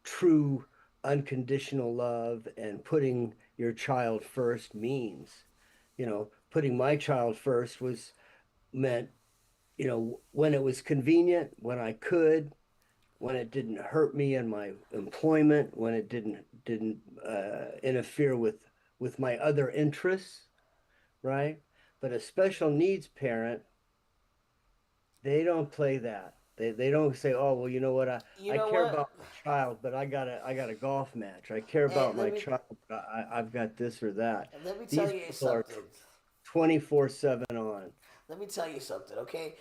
true unconditional love and putting your child first means. You know, putting my child first meant, when it was convenient, when I could, when it didn't hurt me in my employment, when it didn't interfere with my other interests, right? But a special needs parent, they don't play that. They don't say, oh, well, you know what, You I know care what? about my child, but I got a golf match. I care Hey, about let my me child, but I've got this or that. let me These tell you people are something. 24/7 on. Let me tell you something, okay?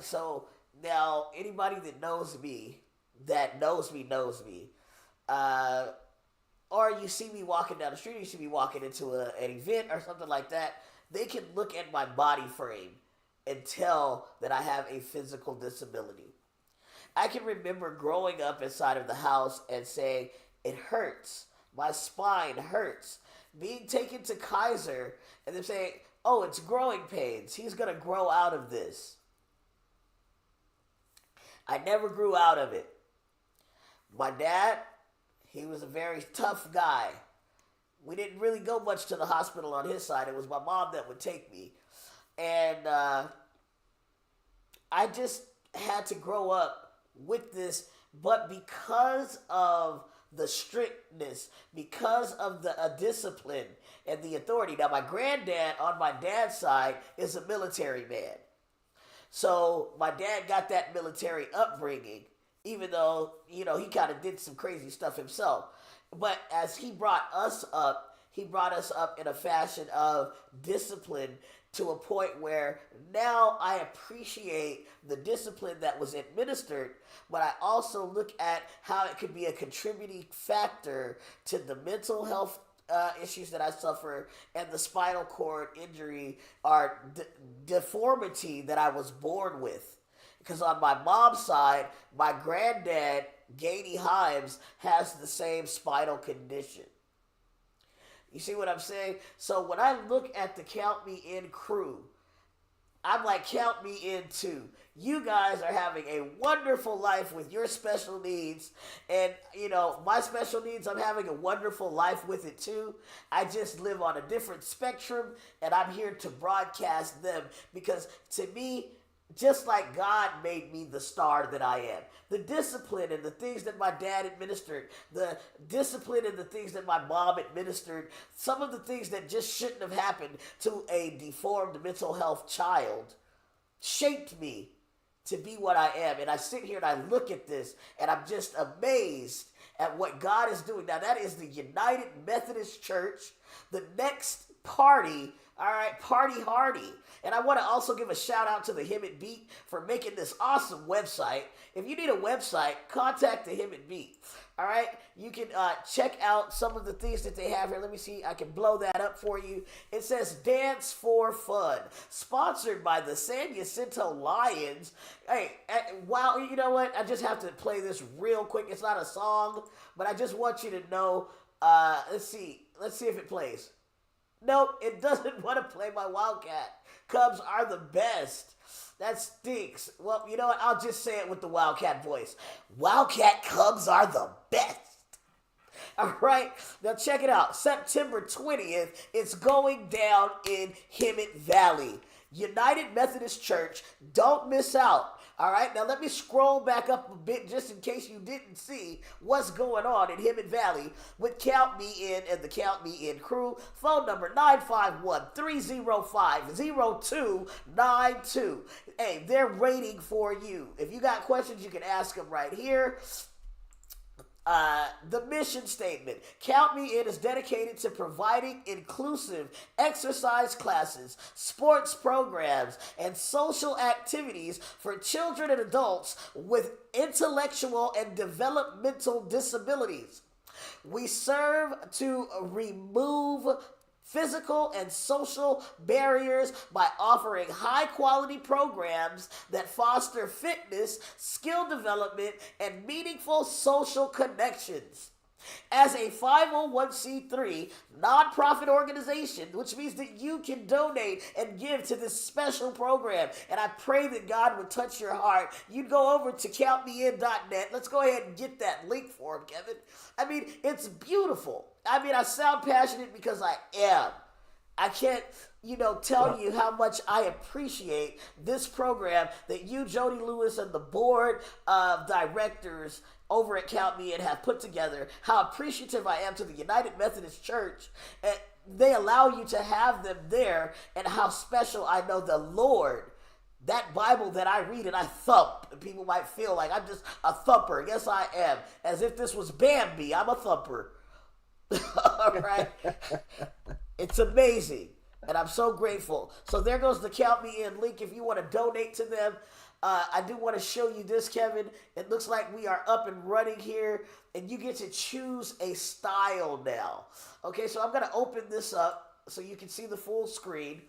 So now anybody that knows me, knows me. Uh, or you see me walking down the street, you see me walking into an event or something like that, they can look at my body frame and tell that I have a physical disability. I can remember growing up inside of the house and saying, it hurts. My spine hurts. Being taken to Kaiser and them saying, oh, it's growing pains. He's going to grow out of this. I never grew out of it. My dad, he was a very tough guy. We didn't really go much to the hospital on his side. It was my mom that would take me. And I just had to grow up with this. But because of the strictness, because of the discipline and the authority. Now, my granddad on my dad's side is a military man. So my dad got that military upbringing, even though, he kind of did some crazy stuff himself. But as he brought us up in a fashion of discipline to a point where now I appreciate the discipline that was administered, but I also look at how it could be a contributing factor to the mental health issues that I suffer and the spinal cord injury or deformity that I was born with. Because on my mom's side, my granddad, Gainey Himes, has the same spinal condition. You see what I'm saying? So when I look at the Count Me In crew, I'm like, count me in too. You guys are having a wonderful life with your special needs. And, my special needs, I'm having a wonderful life with it too. I just live on a different spectrum, and I'm here to broadcast them because to me, just like God made me the star that I am, the discipline and the things that my dad administered, the discipline and the things that my mom administered, some of the things that just shouldn't have happened to a deformed mental health child shaped me to be what I am. And I sit here and I look at this and I'm just amazed at what God is doing. Now, that is the United Methodist Church, the next party. All right, party hardy. And I want to also give a shout out to the Hemet Beat for making this awesome website. If you need a website, contact the Hemet Beat. All right, you can check out some of the things that they have here. Let me see, I can blow that up for you. It says Dance for Fun, sponsored by the San Jacinto Lions. Hey, wow, you know what? I just have to play this real quick. It's not a song, but I just want you to know. Let's see if it plays. Nope, it doesn't want to play my Wildcat. Cubs are the best. That stinks. Well, you know what? I'll just say it with the Wildcat voice. Wildcat Cubs are the best. All right, now check it out. September 20th, it's going down in Hemet Valley. United Methodist Church. Don't miss out. All right, now let me scroll back up a bit just in case you didn't see what's going on in Hemet Valley with Count Me In and the Count Me In crew. Phone number 951-305-0292. Hey, they're waiting for you. If you got questions, you can ask them right here. The mission statement. Count Me In is dedicated to providing inclusive exercise classes, sports programs, and social activities for children and adults with intellectual and developmental disabilities. We serve to remove physical and social barriers by offering high-quality programs that foster fitness, skill development, and meaningful social connections. As a 501c3 nonprofit organization, which means that you can donate and give to this special program, and I pray that God would touch your heart, you'd go over to countmein.net. Let's go ahead and get that link for him, Kevin. I mean, it's beautiful. I mean, I sound passionate because I am. I can't, tell you how much I appreciate this program that you, Jody Lewis, and the board of directors over at Count Me In have put together, how appreciative I am to the United Methodist Church. And they allow you to have them there, and how special I know the Lord. That Bible that I read and I thump, and people might feel like I'm just a thumper. Yes, I am. As if this was Bambi, I'm a thumper. All right. It's amazing. And I'm so grateful. So there goes the Count Me In link if you want to donate to them. I do want to show you this, Kevin. It looks like we are up and running here. And you get to choose a style now. Okay, so I'm going to open this up so you can see the full screen.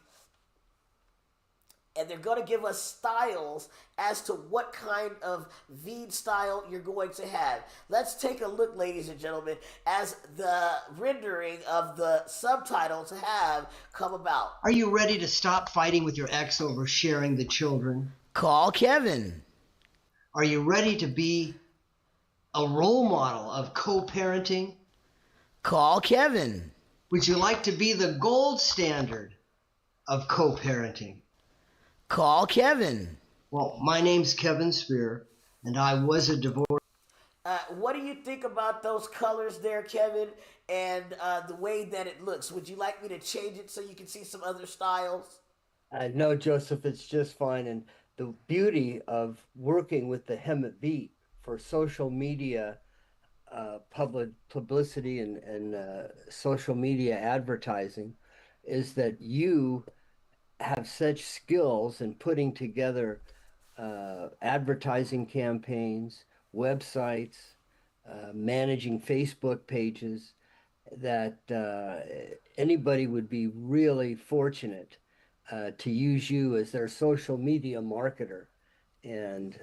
And they're going to give us styles as to what kind of Veed style you're going to have. Let's take a look, ladies and gentlemen, as the rendering of the subtitles have come about. Are you ready to stop fighting with your ex over sharing the children? Call Kevin. Are you ready to be a role model of co-parenting? Call Kevin. Would you like to be the gold standard of co-parenting? Call Kevin. Well, my name's Kevin Spear, and I was a divorce. What do you think about those colors there, Kevin, and the way that it looks? Would you like me to change it so you can see some other styles? No, Joseph, it's just fine. And the beauty of working with the Hemet beat for social media, publicity and social media advertising is that you have such skills in putting together advertising campaigns, websites, managing Facebook pages, that anybody would be really fortunate to use you as their social media marketer. And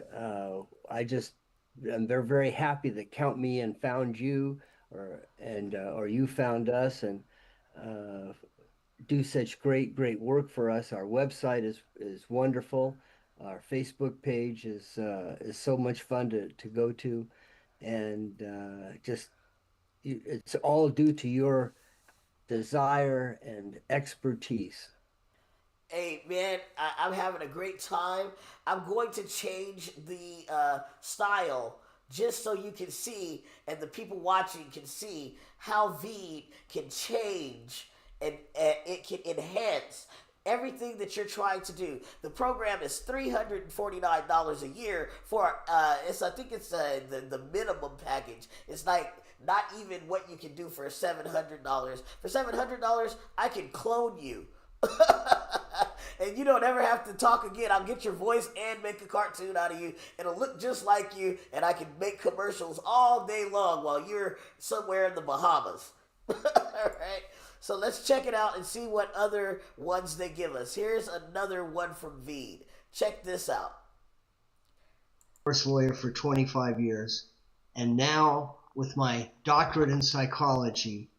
they're very happy that Count Me In found you, or you found us, and do such great work for us. Our website is wonderful. Our Facebook page is so much fun to go to, and it's all due to your desire and expertise. Hey, man, I'm having a great time. I'm going to change the style just so you can see, and the people watching can see, how V can change and it can enhance everything that you're trying to do. The program is $349 a year for I think it's the minimum package. It's like not even what you can do for $700. For $700, I can clone you. And you don't ever have to talk again. I'll get your voice and make a cartoon out of you. It'll look just like you, and I can make commercials all day long while you're somewhere in the Bahamas. All right. So let's check it out and see what other ones they give us. Here's another one from Veed. Check this out. Divorce lawyer for 25 years, and now with my doctorate in psychology,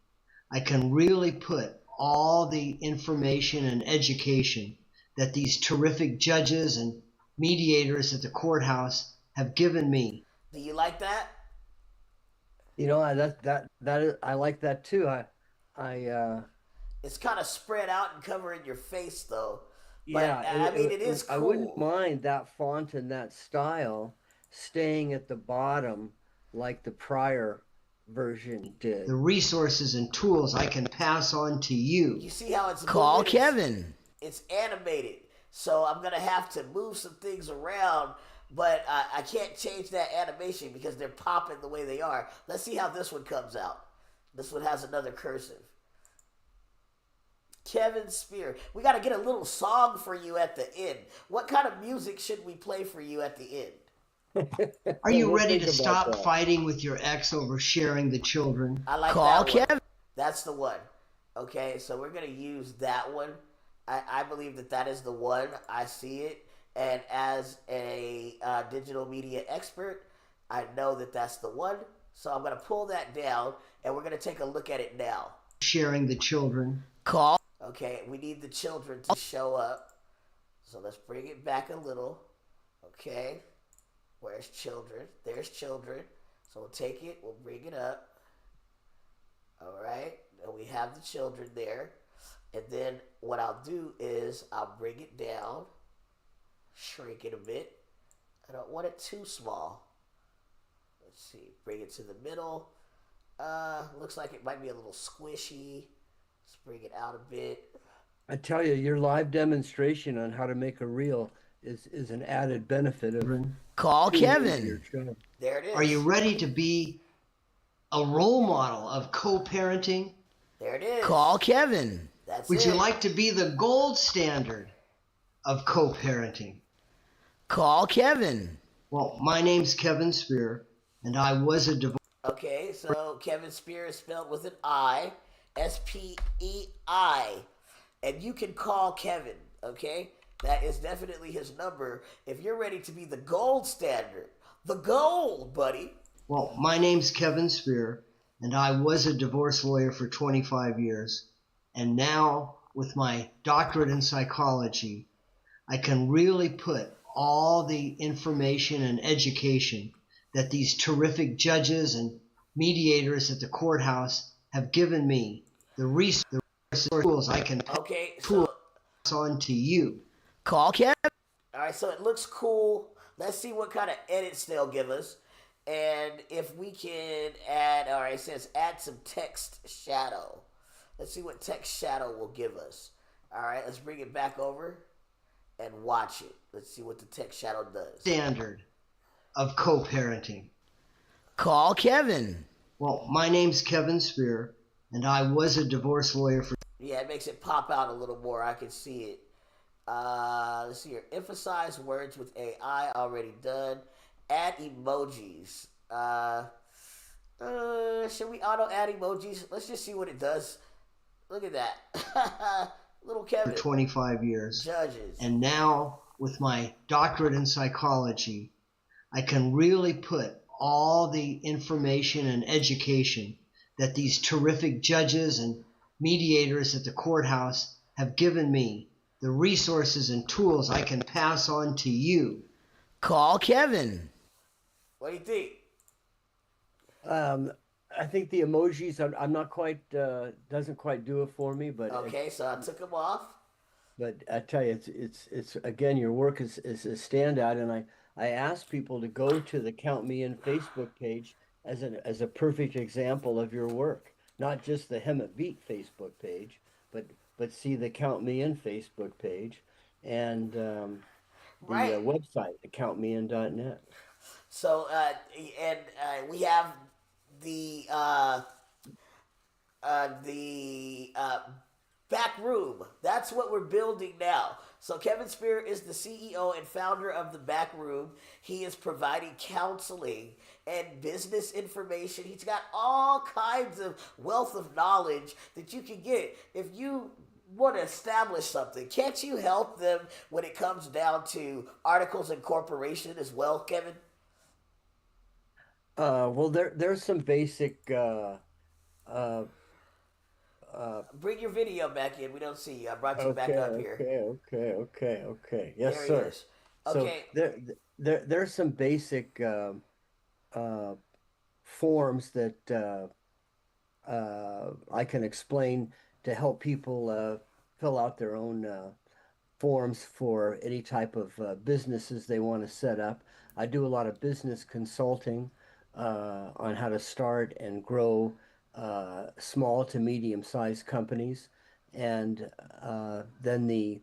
I can really put all the information and education that these terrific judges and mediators at the courthouse have given me. Do you like that? You know, I like that too. It's kind of spread out and covering your face, though. But, yeah, I mean, it is cool. I wouldn't mind that font and that style staying at the bottom like the prior version did. The resources and tools I can pass on to you. You see how it's Call moving? Kevin. It's animated, so I'm gonna have to move some things around, but I can't change that animation because they're popping the way they are. Let's see how this one comes out. This one has another cursive. Kevin Spear. We got to get a little song for you at the end. What kind of music should we play for you at the end? Are you We'll ready think to about stop that. fighting with your ex over sharing the children? I like Call that one. Kevin. That's the one. Okay, so we're going to use that one. I believe that is the one. I see it. And as a digital media expert, I know that that's the one. So I'm going to pull that down, and we're going to take a look at it now. Sharing the children. Call. Okay, we need the children to show up. So let's bring it back a little. Okay, where's children? There's children. So we'll take it, we'll bring it up. All right, and we have the children there. And then what I'll do is I'll bring it down, shrink it a bit. I don't want it too small. Let's see, bring it to the middle. Looks like it might be a little squishy. Let's bring it out a bit. I tell you, your live demonstration on how to make a reel is an added benefit of Call tuning into Kevin. your show. There it is. Are you ready to be a role model of co-parenting? There it is. Call Kevin. That's Would it. you like to be the gold standard of co-parenting? Call Kevin. Well, my name's Kevin Spear, and I was a divorce. Okay, so Kevin Spear is spelled with an I, S-P-E-I. And you can call Kevin, okay? That is definitely his number if you're ready to be the gold standard. The gold, buddy. Well, my name's Kevin Spear, and I was a divorce lawyer for 25 years. And now, with my doctorate in psychology, I can really put all the information and education that these terrific judges and mediators at the courthouse have given me, the resources tools I can Okay, pass so on to you. call Kevin. All right, so it looks cool. Let's see what kind of edits they'll give us. And if we can add, all right, it says add some text shadow. Let's see what text shadow will give us. All right, let's bring it back over and watch it. Let's see what the text shadow does. Standard of co-parenting. Call Kevin. Well, my name's Kevin Spear, and I was a divorce lawyer for... Yeah, it makes it pop out a little more. I can see it. Let's see here. Emphasize words with AI already done. Add emojis. Should we auto add emojis? Let's just see what it does. Look at that. Little Kevin. 25 years. Judges. And now, with my doctorate in psychology, I can really put all the information and education that these terrific judges and mediators at the courthouse have given me, the resources and tools I can pass on to you. Call Kevin. What do you think? I think the emojis, I'm not quite, doesn't quite do it for me, but Okay, so I took them off. but I tell you, it's again, your work is a standout, and I ask people to go to the Count Me In Facebook page as a perfect example of your work, not just the Hemet Beat Facebook page, but see the Count Me In Facebook page, and the Right. website, countmein.net. So, we have the back room. That's what we're building now. So Kevin Spear is the CEO and founder of the back room. He is providing counseling and business information. He's got all kinds of wealth of knowledge that you can get if you want to establish something. Can't you help them when it comes down to articles and corporation as well, Kevin? Well, there's some basic Bring your video back in. We don't see you. I brought you back okay, up here. okay. Yes, There he sir. is. So Okay. there's some basic forms that I can explain to help people fill out their own forms for any type of businesses they want to set up. I do a lot of business consulting on how to start and grow small to medium-sized companies, and then the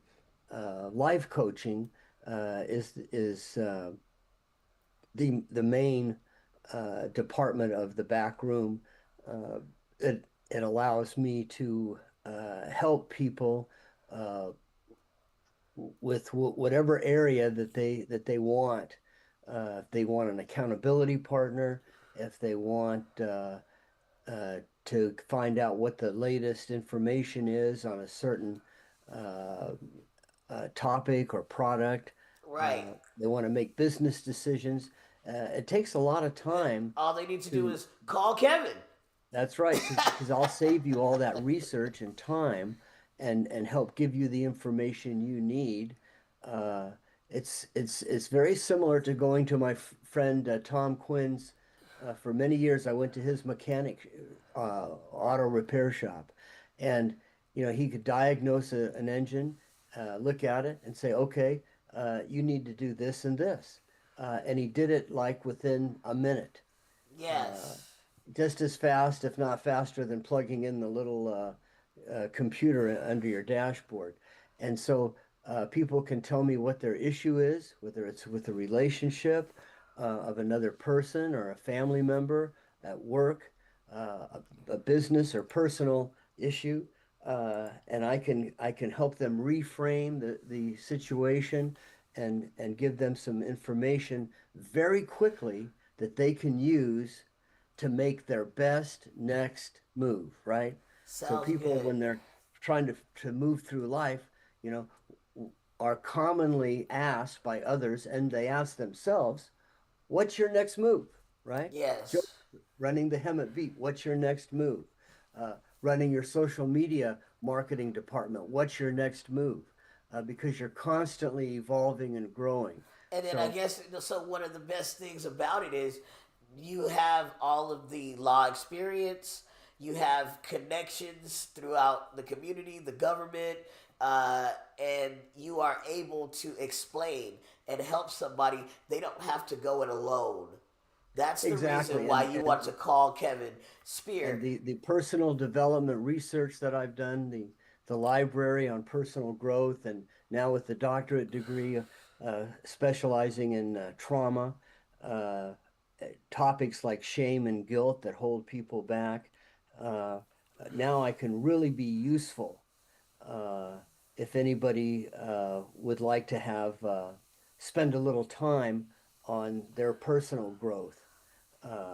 life coaching is the main department of the back room. It allows me to help people with whatever area that they want. If they want an accountability partner, if they want to find out what the latest information is on a certain topic or product, Right. they want to make business decisions. It takes a lot of time. All they need to do is call Kevin. That's right, because I'll save you all that research and time, and help give you the information you need. It's very similar to going to my friend Tom Quinn's. For many years, I went to his mechanic auto repair shop, and he could diagnose an engine, look at it, and say, okay, you need to do this and this, and he did it like within a minute. Yes. Just as fast, if not faster, than plugging in the little computer under your dashboard. And so people can tell me what their issue is, whether it's with a relationship of another person or a family member at work, a business or personal issue, and I can help them reframe the situation and give them some information very quickly that they can use to make their best next move, right? So Sounds people, good. when they're trying to move through life, are commonly asked by others, and they ask themselves, what's your next move, right? Yes. Joe, running the Hemet Beat, what's your next move? Running your social media marketing department, what's your next move? Because you're constantly evolving and growing. And then I So guess so. One of the best things about it is you have all of the law experience. You have connections throughout the community, the government, and you are able to explain and help somebody. They don't have to go it alone. That's the reason exactly, why you want to call Kevin and Spear. the personal development research that I've done, the library on personal growth, and now with the doctorate degree, specializing in trauma, uh, topics like shame and guilt that hold people back. Uh, Now I can really be useful uh, if anybody would like to have spend a little time on their personal growth.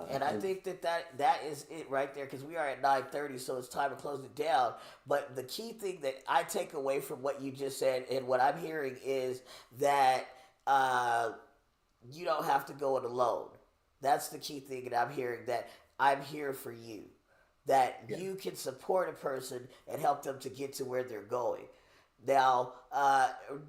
And I And think that is it right there because we are at 9:30, so it's time to close it down. But the key thing that I take away from what you just said and what I'm hearing is that uh, you don't have to go it alone. That's the key thing that I'm hearing. That I'm here for you. That yeah. you can support a person and help them to get to where they're going. Now,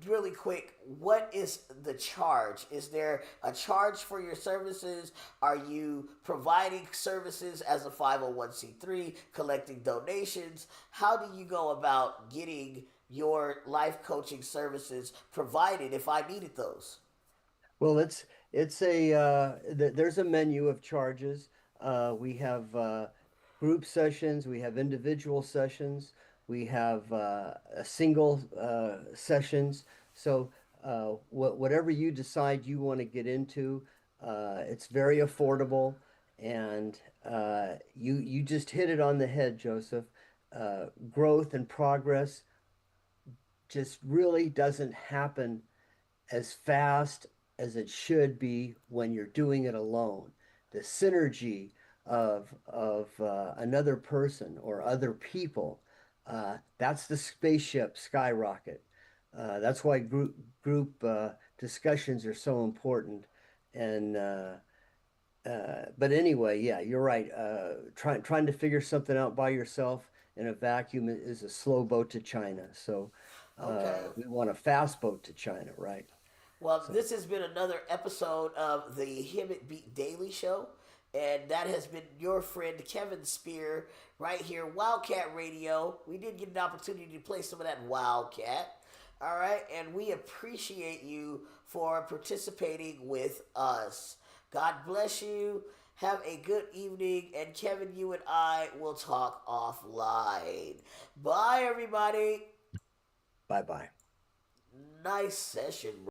really quick, what is the charge? Is there a charge for your services? Are you providing services as a 501c3, collecting donations? How do you go about getting your life coaching services provided if I needed those? Well, it's a there's a menu of charges. We have group sessions, we have individual sessions, we have a single sessions. So whatever you decide you want to get into, it's very affordable, and you just hit it on the head, Joseph. Growth and progress just really doesn't happen as fast as it should be when you're doing it alone. The synergy of another person or other people, that's the spaceship skyrocket. That's why group discussions are so important. And but anyway, yeah, you're right. Trying to figure something out by yourself in a vacuum is a slow boat to China. So Okay. we want a fast boat to China, right? Well, So this has been another episode of the Hemet Beat Daily Show. And that has been your friend Kevin Spear right here, Wildcat Radio. We did get an opportunity to play some of that Wildcat. All right. And we appreciate you for participating with us. God bless you. Have a good evening. And Kevin, you and I will talk offline. Bye, everybody. bye bye. Nice session,